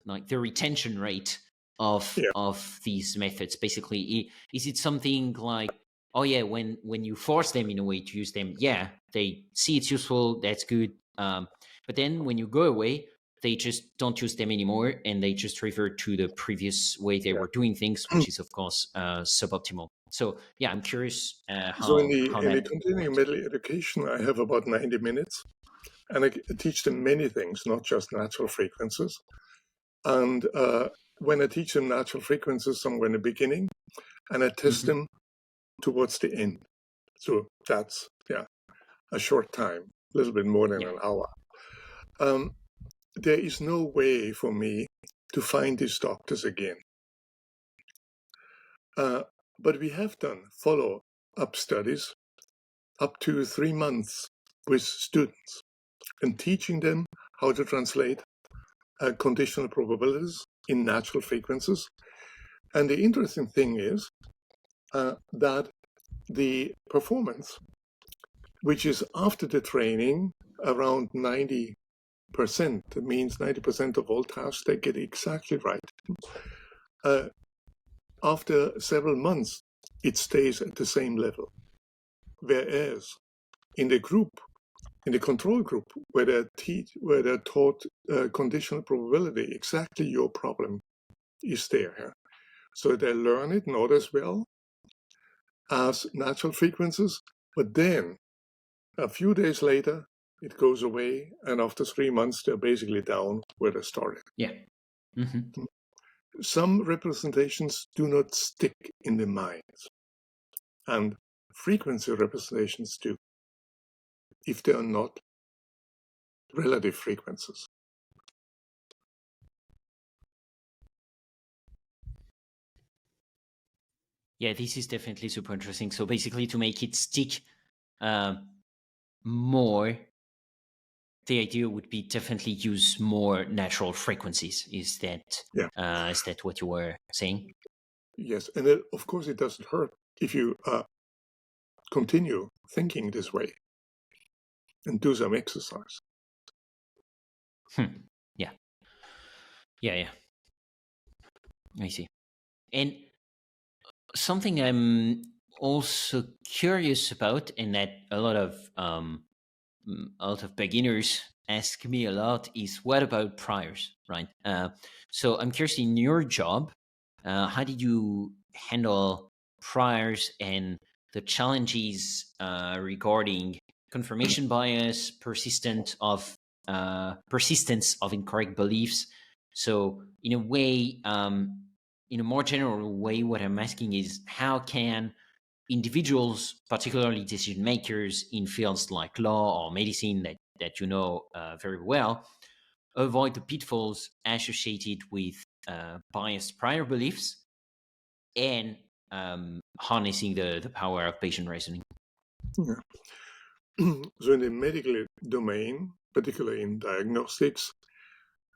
Speaker 2: like the retention rate
Speaker 3: Yeah.
Speaker 2: of these methods. Basically, is it something like, oh yeah, when you force them in a way to use them, yeah, they see it's useful, that's good. But then when you go away, they just don't use them anymore, and they just revert to the previous way they were doing things, which is of course suboptimal. So yeah, I'm curious
Speaker 3: So in
Speaker 2: how
Speaker 3: the
Speaker 2: that
Speaker 3: continuing
Speaker 2: went.
Speaker 3: middle education, I have about 90 minutes, and I teach them many things, not just natural frequencies. And when I teach them natural frequencies somewhere in the beginning, and I test them towards the end. So that's a short time, a little bit more than
Speaker 2: Yeah.
Speaker 3: an hour. There is no way for me to find these doctors again. But we have done follow-up studies up to 3 months with students and teaching them how to translate conditional probabilities in natural frequencies. And the interesting thing is that the performance, which is after the training around 90%, that means 90% of all tasks they get exactly right. After several months, it stays at the same level. Whereas in the control group, where they're taught conditional probability, exactly your problem is there. So they learn it not as well as natural frequencies, but then a few days later, it goes away, and after 3 months, they're basically down where they started.
Speaker 2: Yeah. Mm-hmm.
Speaker 3: Some representations do not stick in the minds, and frequency representations do, if they are not relative frequencies.
Speaker 2: Yeah, this is definitely super interesting. So basically, to make it stick more, the idea would be definitely use more natural frequencies. Is that what you were saying?
Speaker 3: Yes, and of course it doesn't hurt if you continue thinking this way and do some exercise.
Speaker 2: Yeah. Yeah. I see. And something I'm also curious about, and that a lot of beginners ask me a lot, is what about priors, right? So I'm curious, in your job, how did you handle priors and the challenges regarding confirmation bias, persistence of incorrect beliefs? So in a way, in a more general way, what I'm asking is, how can individuals, particularly decision makers in fields like law or medicine that you know very well, avoid the pitfalls associated with biased prior beliefs and harnessing the power of Bayesian reasoning?
Speaker 3: Yeah. So in the medical domain, particularly in diagnostics,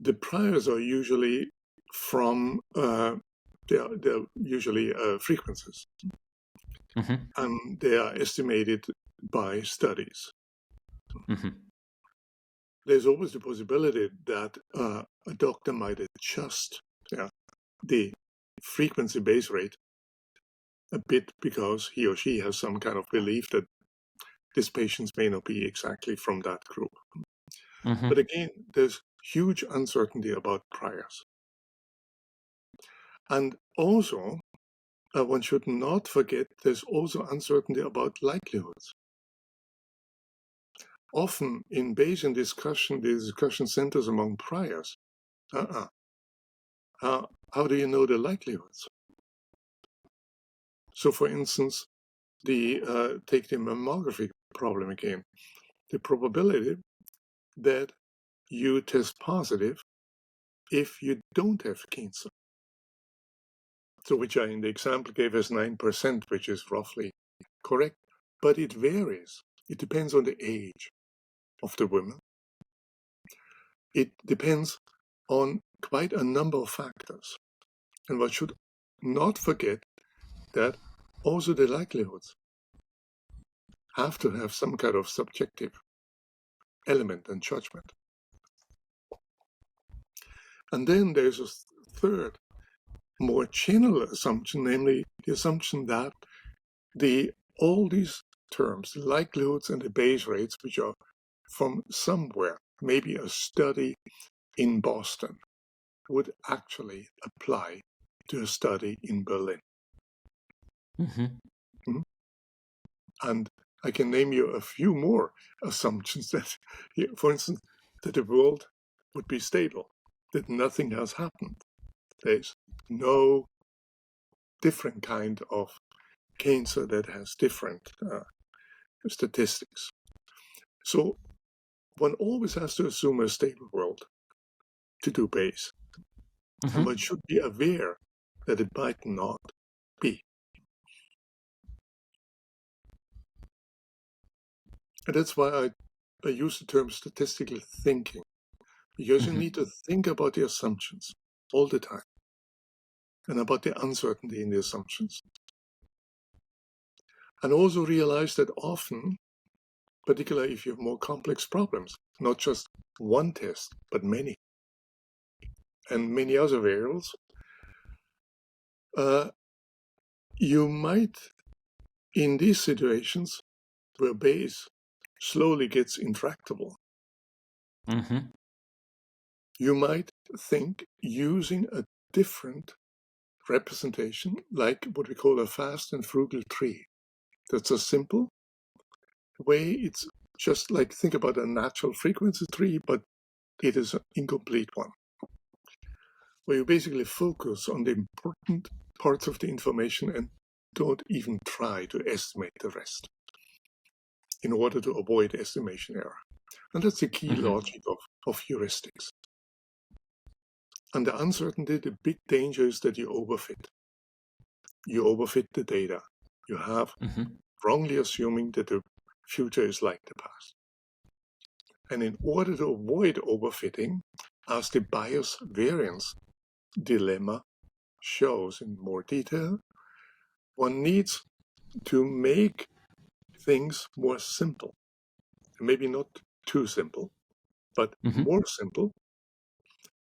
Speaker 3: the priors are usually from they're usually frequencies, and they are estimated by studies. There's always the possibility that a doctor might adjust the frequency base rate a bit because he or she has some kind of belief that these patients may not be exactly from that group. But again, there's huge uncertainty about priors. And also, one should not forget there's also uncertainty about likelihoods. Often in Bayesian discussion, the discussion centers among priors. How do you know the likelihoods? So, for instance, take the mammography problem again. The probability that you test positive if you don't have cancer. So which I in the example gave as 9%, which is roughly correct, but it varies. It depends on the age of the women. It depends on quite a number of factors. And one should not forget that also the likelihoods have to have some kind of subjective element and judgment. And then there's a third, more general assumption, namely the assumption that all these terms, the likelihoods and the base rates, which are from somewhere, maybe a study in Boston, would actually apply to a study in Berlin. Mm-hmm. And I can name you a few more assumptions that, for instance, that the world would be stable, that nothing has happened. There's no different kind of cancer that has different statistics. So one always has to assume a stable world to do Bayes. And one should be aware that it might not be. And that's why I use the term statistical thinking, because you need to think about the assumptions all the time and about the uncertainty in the assumptions. And also realize that often, particularly if you have more complex problems, not just one test, but many, and many other variables, you might, in these situations where Bayes slowly gets intractable, you might think using a different representation, like what we call a fast and frugal tree. That's a simple way. It's just like, think about a natural frequency tree, but it is an incomplete one, where you basically focus on the important parts of the information and don't even try to estimate the rest in order to avoid estimation error. And that's the key logic of heuristics. And the uncertainty, the big danger is that you overfit. You overfit the data. You have wrongly assuming that the future is like the past. And in order to avoid overfitting, as the bias variance dilemma shows in more detail, one needs to make things more simple. Maybe not too simple, but more simple.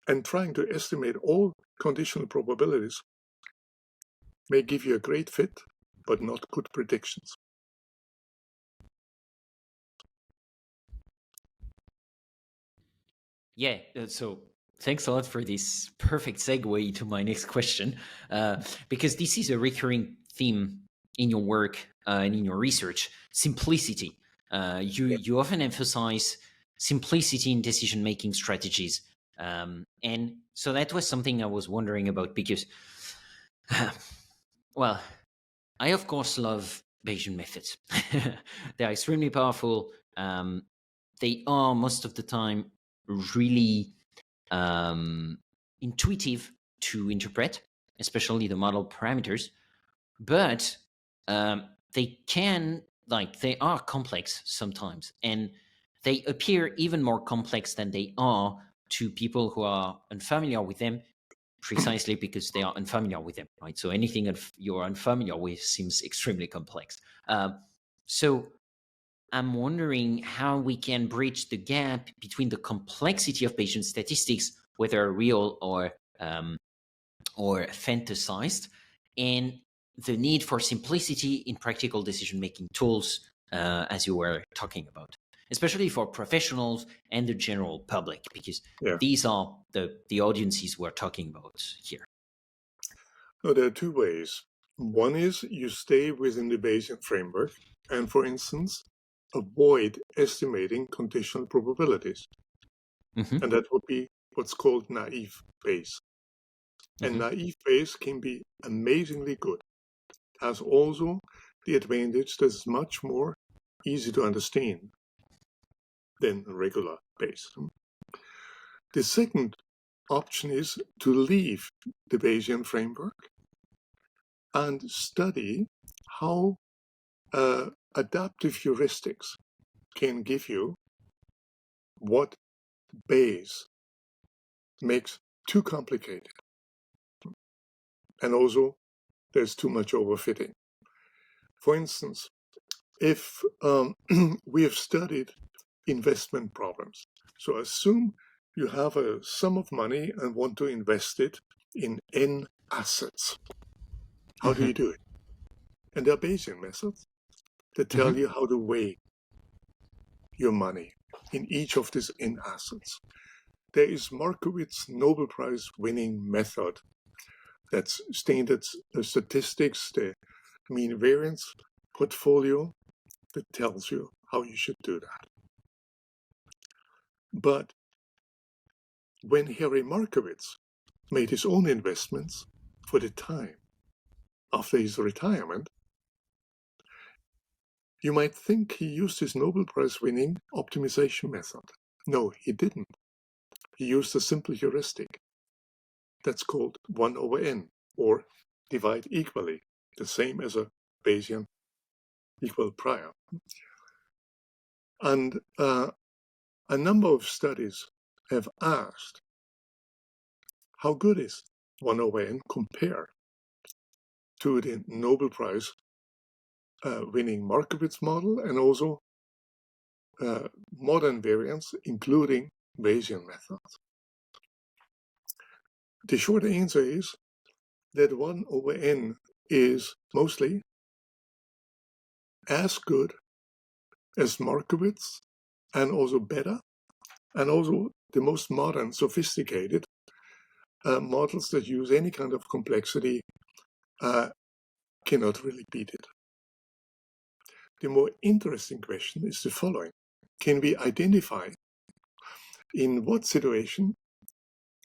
Speaker 3: And trying to estimate all conditional probabilities may give you a great fit, but not good predictions.
Speaker 2: Yeah, so thanks a lot for this perfect segue to my next question, because this is a recurring theme in your work and in your research: simplicity. You often emphasize simplicity in decision-making strategies. And so that was something I was wondering about, because, well, I of course love Bayesian methods. They're extremely powerful. They are most of the time really intuitive to interpret, especially the model parameters. But they are complex sometimes, and they appear even more complex than they are to people who are unfamiliar with them, precisely because they are unfamiliar with them, right? So anything you're unfamiliar with seems extremely complex. So I'm wondering how we can bridge the gap between the complexity of Bayesian statistics, whether real or fantasized, and the need for simplicity in practical decision-making tools, as you were talking about, especially for professionals and the general public, because these are the audiences we're talking about here.
Speaker 3: No, there are two ways. One is you stay within the Bayesian framework and, for instance, avoid estimating conditional probabilities. And that would be what's called naive Bayes. And naive Bayes can be amazingly good. It has also the advantage that it's much more easy to understand than regular Bayes. The second option is to leave the Bayesian framework and study how adaptive heuristics can give you what Bayes makes too complicated. And also, there's too much overfitting. For instance, if we have studied investment problems, so assume you have a sum of money and want to invest it in N assets. How do you do it? And there are Bayesian methods that tell you how to weigh your money in each of these N assets. There is Markowitz's Nobel Prize winning method. That's standard statistics, the mean variance portfolio that tells you how you should do that. But when Harry Markowitz made his own investments for the time after his retirement, you might think he used his Nobel Prize winning optimization method. No, he didn't. He used a simple heuristic. That's called 1 over n, or divide equally, the same as a Bayesian equal prior. And a number of studies have asked, how good is 1 over n compared to the Nobel Prize winning Markowitz model and also modern variants, including Bayesian methods? The short answer is that 1 over n is mostly as good as Markowitz and also better, and also the most modern, sophisticated models that use any kind of complexity cannot really beat it. The more interesting question is the following. Can we identify in what situation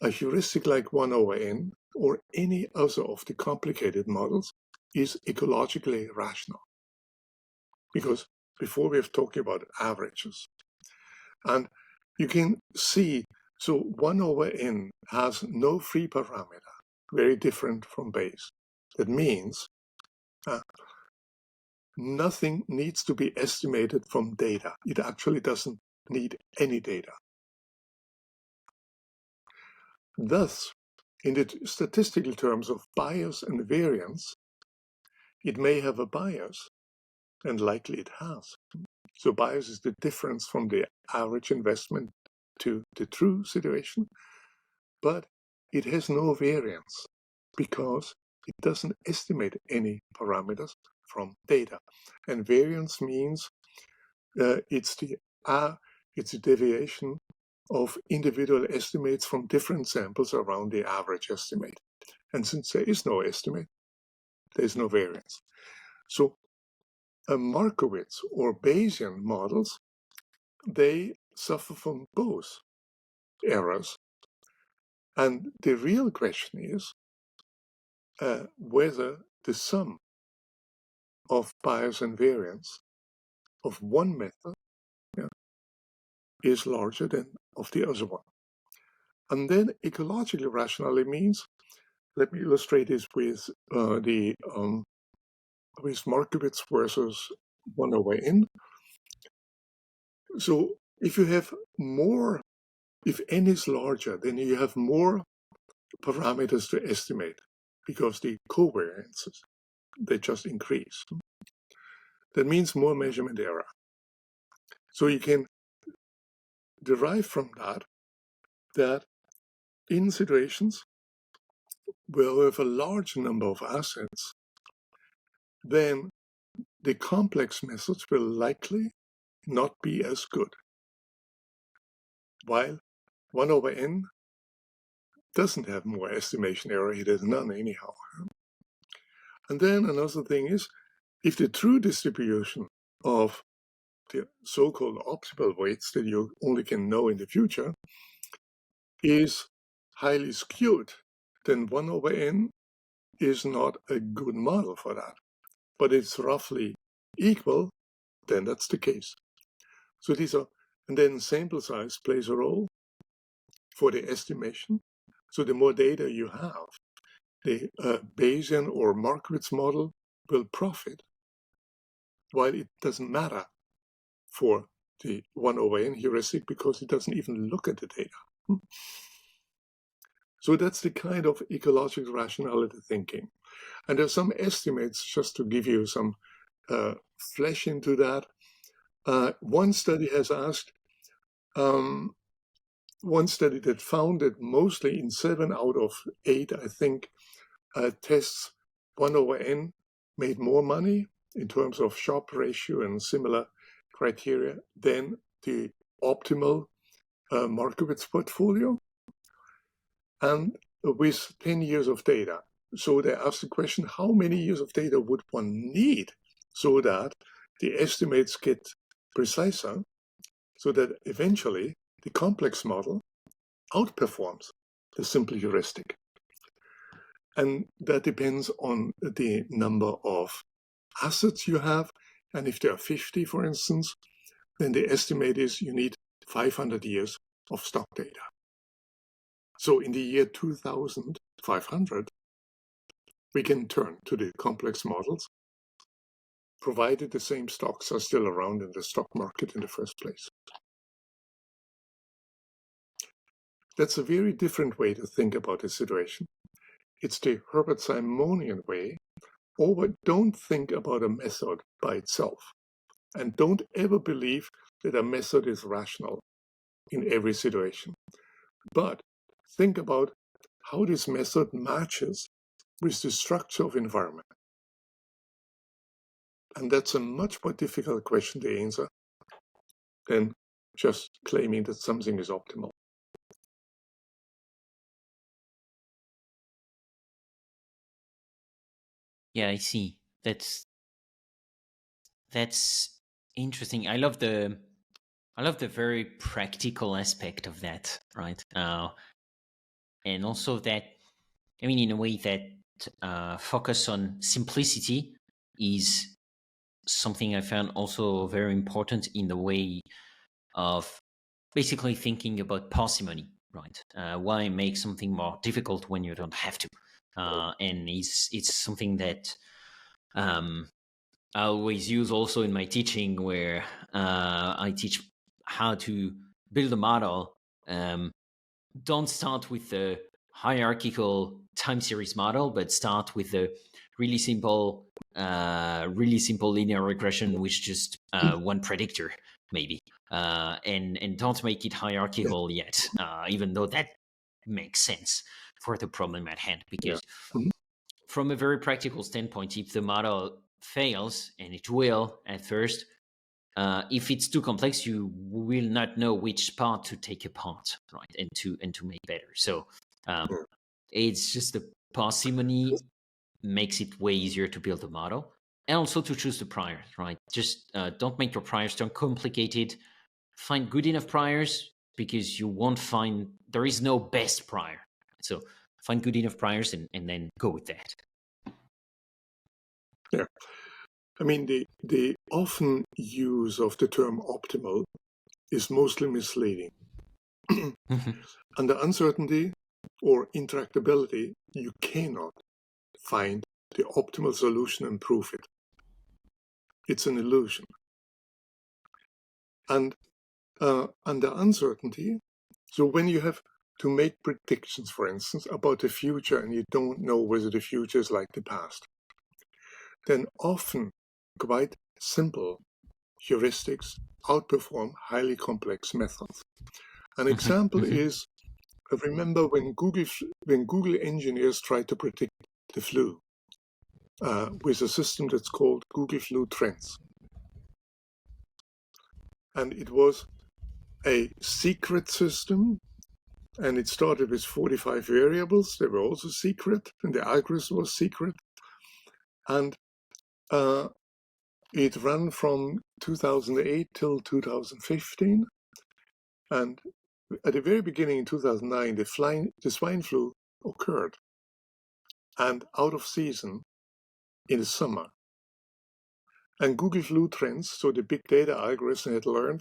Speaker 3: a heuristic like 1 over n or any other of the complicated models is ecologically rational? Because before we have talked about averages. And you can see, so 1 over n has no free parameter, very different from Bayes. That means nothing needs to be estimated from data. It actually doesn't need any data. Thus, in the statistical terms of bias and variance, it may have a bias, and likely it has. So bias is the difference from the average investment to the true situation, but it has no variance because it doesn't estimate any parameters from data. And variance means it's a deviation of individual estimates from different samples around the average estimate. And since there is no estimate, there is no variance. So Markowitz or Bayesian models, they suffer from both errors. And the real question is whether the sum of bias and variance of one method is larger than of the other one. And then ecological rationality means, let me illustrate this with with Markowitz versus 1 over n. So if you have more, if n is larger, then you have more parameters to estimate because the covariances, they just increase. That means more measurement error. So you can derive from that in situations where we have a large number of assets, then the complex methods will likely not be as good. While 1 over n doesn't have more estimation error, it has none anyhow. And then another thing is, if the true distribution of the so-called optimal weights that you only can know in the future is highly skewed, then 1 over n is not a good model for that. But it's roughly equal, then that's the case. So these are, and then sample size plays a role for the estimation. So the more data you have, the Bayesian or Markowitz model will profit, while it doesn't matter for the 1/n heuristic because it doesn't even look at the data. So that's the kind of ecological rationality thinking. And there's some estimates, just to give you some flesh into that. One study has asked, one study that found that mostly in 7 out of 8, I think, tests 1/n made more money in terms of Sharpe ratio and similar criteria than the optimal Markowitz portfolio, and with 10 years of data. So they asked the question, how many years of data would one need so that the estimates get preciser, so that eventually the complex model outperforms the simple heuristic? And that depends on the number of assets you have. And if there are 50, for instance, then the estimate is you need 500 years of stock data. So in the year 2500, we can turn to the complex models, provided the same stocks are still around in the stock market in the first place. That's a very different way to think about the situation. It's the Herbert Simonian way. Don't think about a method by itself, and don't ever believe that a method is rational in every situation. But think about how this method matches with the structure of environment. And that's a much more difficult question to answer than just claiming that something is optimal.
Speaker 2: Yeah, I see. That's interesting. I love the very practical aspect of that, right? And also that, I mean, in a way that focus on simplicity is something I found also very important in the way of basically thinking about parsimony, right? Why make something more difficult when you don't have to? And it's something that I always use also in my teaching, where I teach how to build a model. Don't start with the hierarchical time series model, but start with a really simple linear regression with just one predictor, maybe, and don't make it hierarchical yet, even though that makes sense for the problem at hand. Because from a very practical standpoint, if the model fails, and it will at first, if it's too complex, you will not know which part to take apart, right, and to make better. So it's just the parsimony makes it way easier to build a model, and also to choose the priors, right? Just don't make your priors too complicated. Find good enough priors, because you won't find, there is no best prior. So find good enough priors and then go with that.
Speaker 3: Yeah. I mean, the often use of the term optimal is mostly misleading. Under uncertainty or intractability, you cannot find the optimal solution and prove it. It's an illusion. And under uncertainty, so when you have to make predictions, for instance, about the future, and you don't know whether the future is like the past, then often quite simple heuristics outperform highly complex methods. An example is, remember when Google engineers tried to predict the flu with a system that's called Google Flu Trends. And it was a secret system, and it started with 45 variables. They were also secret, and the algorithm was secret. And it ran from 2008 till 2015. And at the very beginning in 2009, the swine flu occurred, and out of season in the summer. And Google Flu Trends, so the big data algorithm, had learned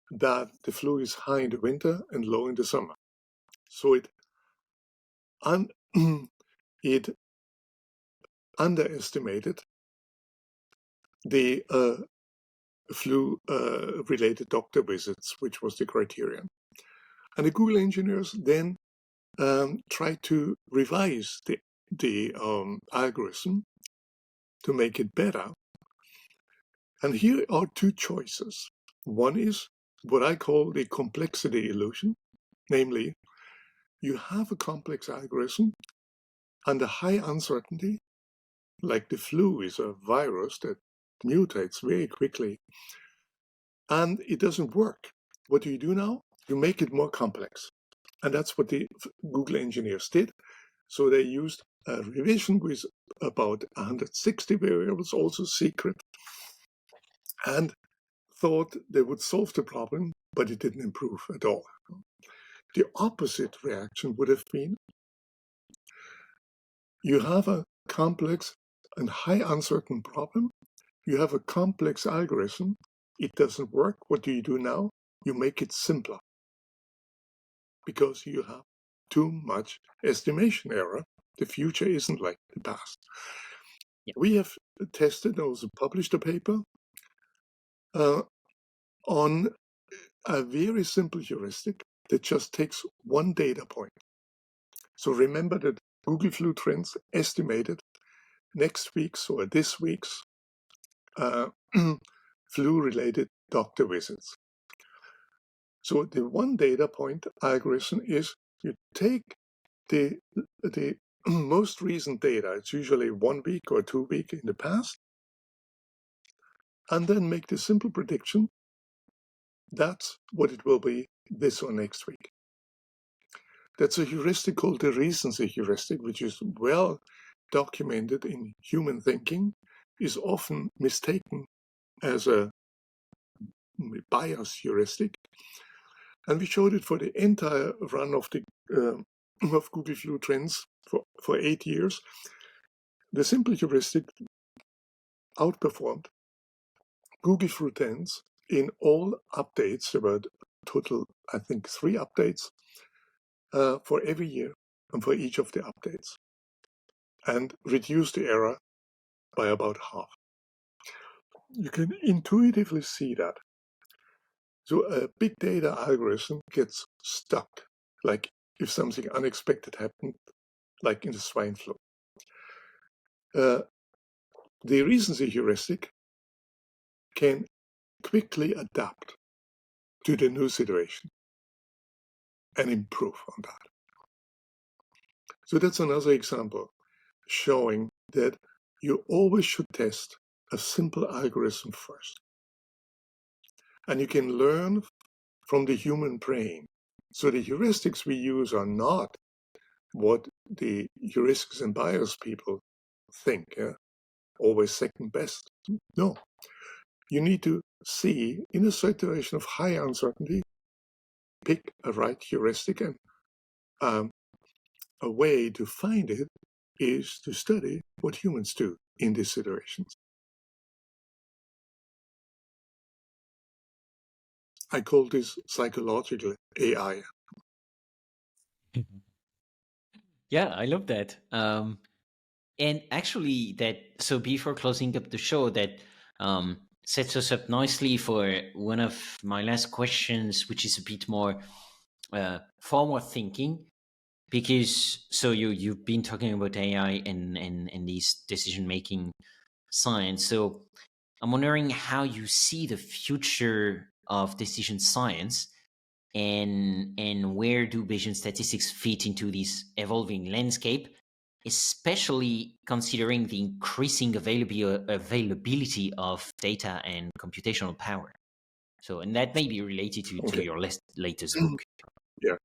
Speaker 3: that the flu is high in the winter and low in the summer. So it it underestimated the flu-related doctor visits, which was the criterion. And the Google engineers then tried to revise the algorithm to make it better. And here are two choices. One is what I call the complexity illusion, namely, you have a complex algorithm under high uncertainty, like the flu is a virus that mutates very quickly, and it doesn't work. What do you do now? You make it more complex. And that's what the Google engineers did. So they used a revision with about 160 variables, also secret, and thought they would solve the problem, but it didn't improve at all. The opposite reaction would have been, you have a complex and high uncertain problem, you have a complex algorithm, it doesn't work. What do you do now? You make it simpler, because you have too much estimation error. The future isn't like the past.
Speaker 2: Yeah.
Speaker 3: We have tested, also published a paper on a very simple heuristic that just takes one data point. So remember that Google Flu Trends estimated next week's or this week's flu-related doctor visits. So the one data point algorithm is you take the most recent data, it's usually 1 week or 2 weeks in the past, and then make the simple prediction, that's what it will be this or next week. That's a heuristic called the recency heuristic, which is well documented in human thinking, is often mistaken as a bias heuristic. And we showed it for the entire run of the of Google Flu Trends for 8 years. The simple heuristic outperformed Google Flu Trends in all updates. There were total, I think, 3 updates for every year and for each of the updates, and reduced the error by about half. You can intuitively see that. So a big data algorithm gets stuck, like if something unexpected happened, like in the swine flu. The recency heuristic can quickly adapt to the new situation and improve on that. So that's another example showing that you always should test a simple algorithm first. And you can learn from the human brain. So the heuristics we use are not what the heuristics and bias people think, always second best. No. You need to see, in a situation of high uncertainty, pick a right heuristic, and a way to find it is to study what humans do in these situations. I call this psychological AI.
Speaker 2: Yeah, I love that. And actually, so before closing up the show, that sets us up nicely for one of my last questions, which is a bit more forward thinking, because so you've been talking about AI and these decision making science. So I'm wondering how you see the future of decision science, and where do Bayesian statistics fit into this evolving landscape, especially considering the increasing availability of data and computational power. So, and that may be related to your latest book.
Speaker 3: Yeah.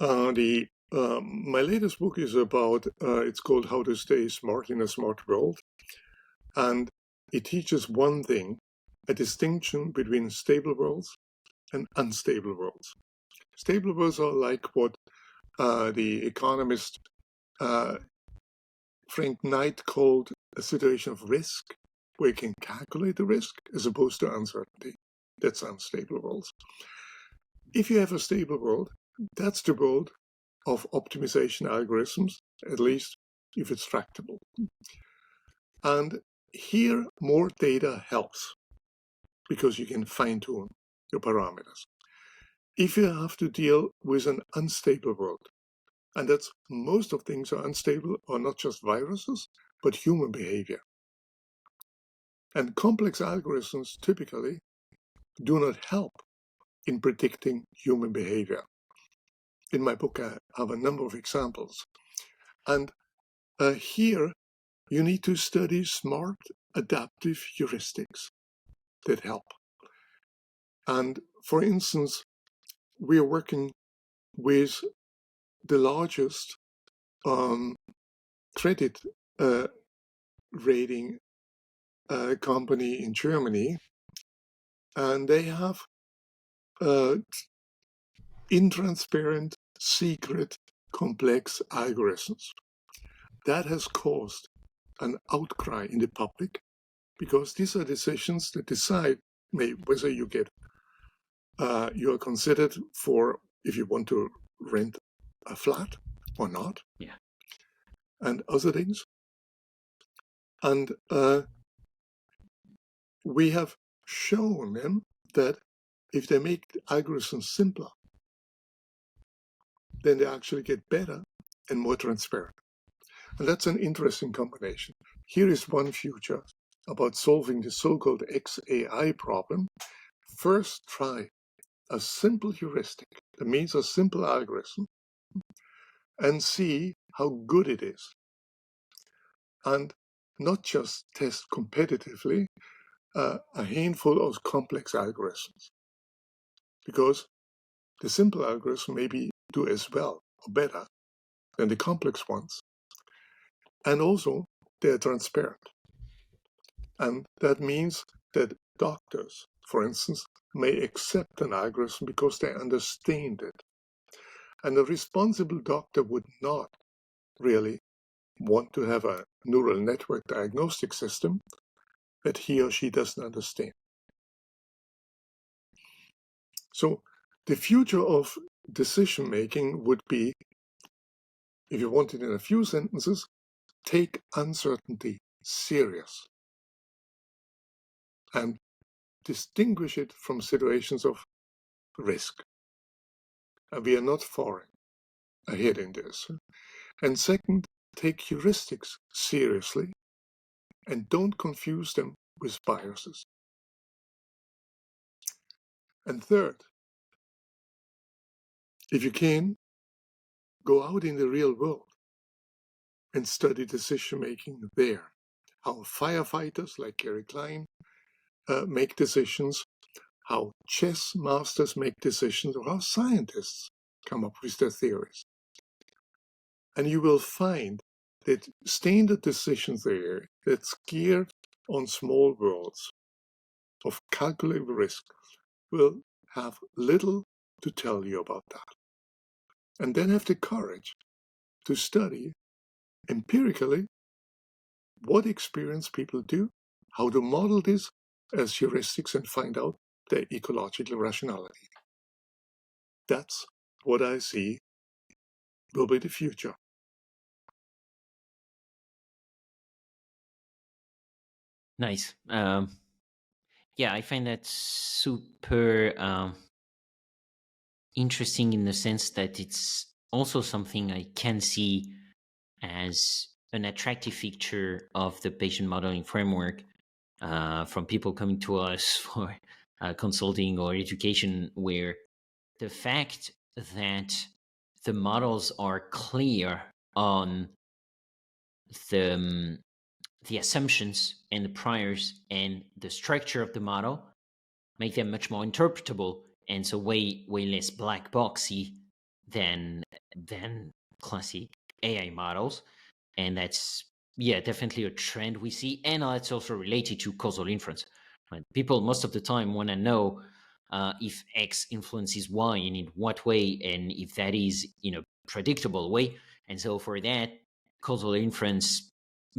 Speaker 3: My latest book is about, it's called How to Stay Smart in a Smart World. And it teaches one thing, a distinction between stable worlds and unstable worlds. Stable worlds are like what the economist Frank Knight called a situation of risk, where you can calculate the risk as opposed to uncertainty. That's unstable worlds. If you have a stable world, that's the world of optimization algorithms, at least if it's tractable. And here, more data helps because you can fine-tune your parameters. If you have to deal with an unstable world, and that's most of things are unstable, or not just viruses, but human behavior. And complex algorithms typically do not help in predicting human behavior. In my book, I have a number of examples. And here, you need to study smart, adaptive heuristics that help. And for instance, we are working with the largest credit rating company in Germany, and they have intransparent, secret, complex algorithms. That has caused an outcry in the public because these are decisions that decide whether you get you are considered for if you want to rent a flat or not, and other things. And we have shown them that if they make algorithms simpler, then they actually get better and more transparent. And that's an interesting combination. Here is one future about solving the so-called XAI problem. First, try a simple heuristic, that means a simple algorithm, and see how good it is. And not just test competitively a handful of complex algorithms, because the simple algorithms maybe do as well or better than the complex ones. And also, they're transparent. And that means that doctors, for instance, may accept an algorithm because they understand it. And a responsible doctor would not really want to have a neural network diagnostic system that he or she doesn't understand. So the future of decision-making would be, if you want it in a few sentences, take uncertainty serious and distinguish it from situations of risk. And we are not far ahead in this. And second, take heuristics seriously and don't confuse them with biases. And third, if you can, go out in the real world and study decision-making there. How firefighters like Gary Klein make decisions, how chess masters make decisions, or how scientists come up with their theories. And you will find that standard decision theory that's geared on small worlds of calculable risk will have little to tell you about that. And then have the courage to study empirically what experience people do, how to model this as heuristics and find out their ecological rationality. That's what I see will be the future.
Speaker 2: Nice. Yeah, I find that super interesting in the sense that it's also something I can see as an attractive feature of the Bayesian modeling framework from people coming to us for consulting or education, where the fact that the models are clear on the assumptions and the priors and the structure of the model make them much more interpretable, and so way less black boxy than classic AI models. And that's definitely a trend we see, and that's also related to causal inference. Right? People most of the time want to know if X influences Y and in what way, and if that is in a predictable way. And so for that, causal inference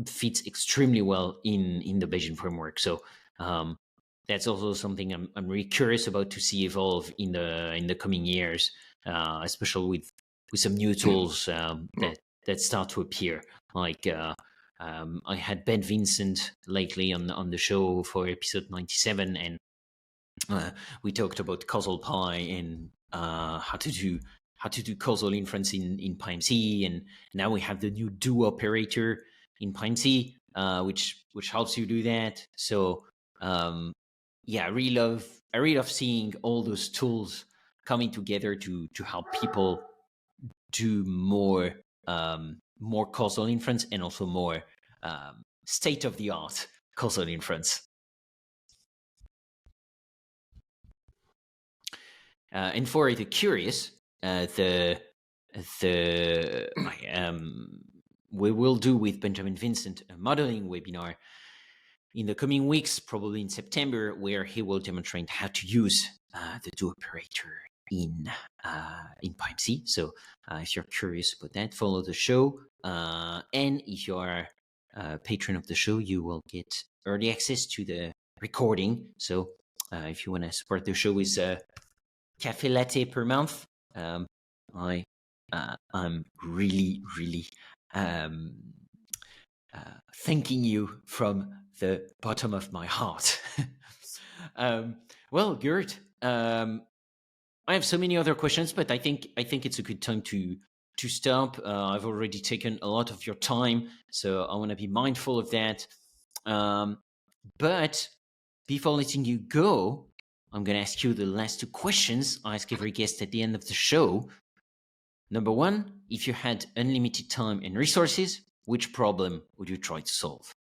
Speaker 2: fits extremely well in the Bayesian framework. So that's also something I'm really curious about to see evolve in the coming years, especially some new tools that start to appear. Like I had Ben Vincent lately on the show for episode 97, and we talked about causal pi and how to do causal inference in PyMC, and now we have the new do operator in PyMC, which helps you do that. So I really love seeing all those tools coming together to help people do more causal inference, and also more state of the art causal inference. And for the curious, we will do with Benjamin Vincent a modeling webinar in the coming weeks, probably in September, where he will demonstrate how to use the do operator in PyMC. So if you're curious about that, follow the show. And if you are a patron of the show, you will get early access to the recording. So if you want to support the show with cafe latte per month, I'm really thanking you from the bottom of my heart. Well, Gerd, I have so many other questions, but I think it's a good time to stop. I've already taken a lot of your time, so I want to be mindful of that. But before letting you go, I'm going to ask you the last two questions I ask every guest at the end of the show. Number one, if you had unlimited time and resources, which problem would you try to solve?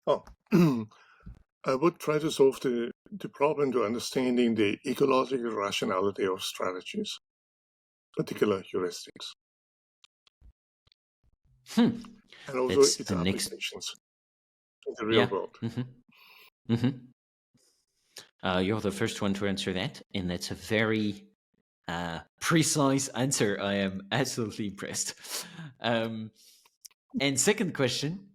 Speaker 3: I would try to solve the problem to understanding the ecological rationality of strategies, particular heuristics. And also
Speaker 2: That's
Speaker 3: its
Speaker 2: the
Speaker 3: applications in the real world.
Speaker 2: You're the first one to answer that, and that's a very precise answer. I am absolutely impressed. And second question,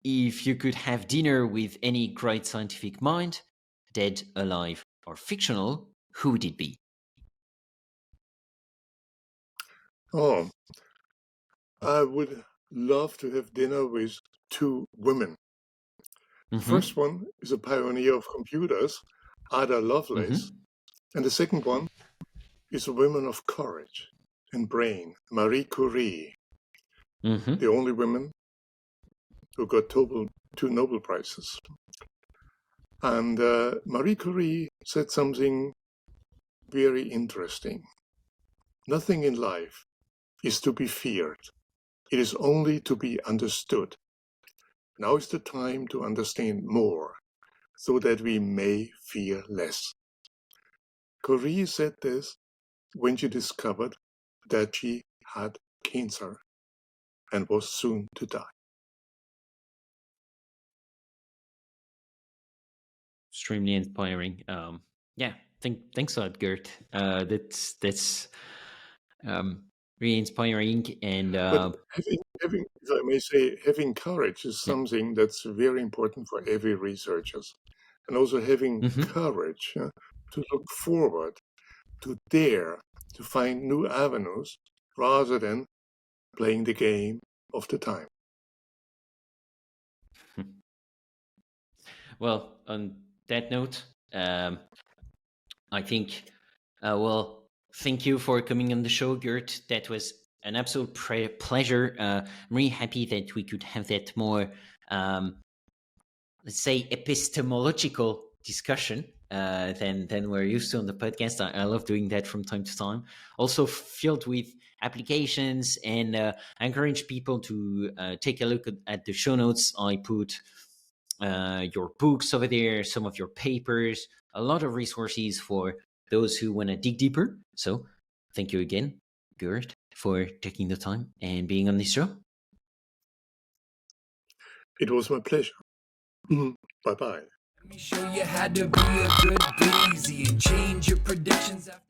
Speaker 2: if you could have dinner with any great scientific mind, dead, alive, or fictional, who would it be?
Speaker 3: I would love to have dinner with two women. The first one is a pioneer of computers, Ada Lovelace, and the second one is a woman of courage and brain, Marie Curie, the only woman who got two Nobel Prizes. And Marie Curie said something very interesting. Nothing in life is to be feared. It is only to be understood. Now is the time to understand more, so that we may fear less. Curie said this when she discovered that she had cancer and was soon to die.
Speaker 2: Extremely inspiring. Thanks a lot, Gerd. That's really inspiring. And
Speaker 3: having, if I may say, having courage is something that's very important for every researcher, and also having courage to look forward, to dare to find new avenues rather than playing the game of the time.
Speaker 2: Well, on that note, I think, thank you for coming on the show, Gerd. That was an absolute pleasure. I'm really happy that we could have that more, let's say, epistemological discussion than we're used to on the podcast. I love doing that from time to time. Also filled with applications, and I encourage people to take a look at the show notes. I put your books over there, some of your papers, a lot of resources for those who want to dig deeper. So thank you again, Gerd, for taking the time and being on this show.
Speaker 3: It was my pleasure. Bye-bye.
Speaker 1: Let me show you how to be a good breezy and change your predictions after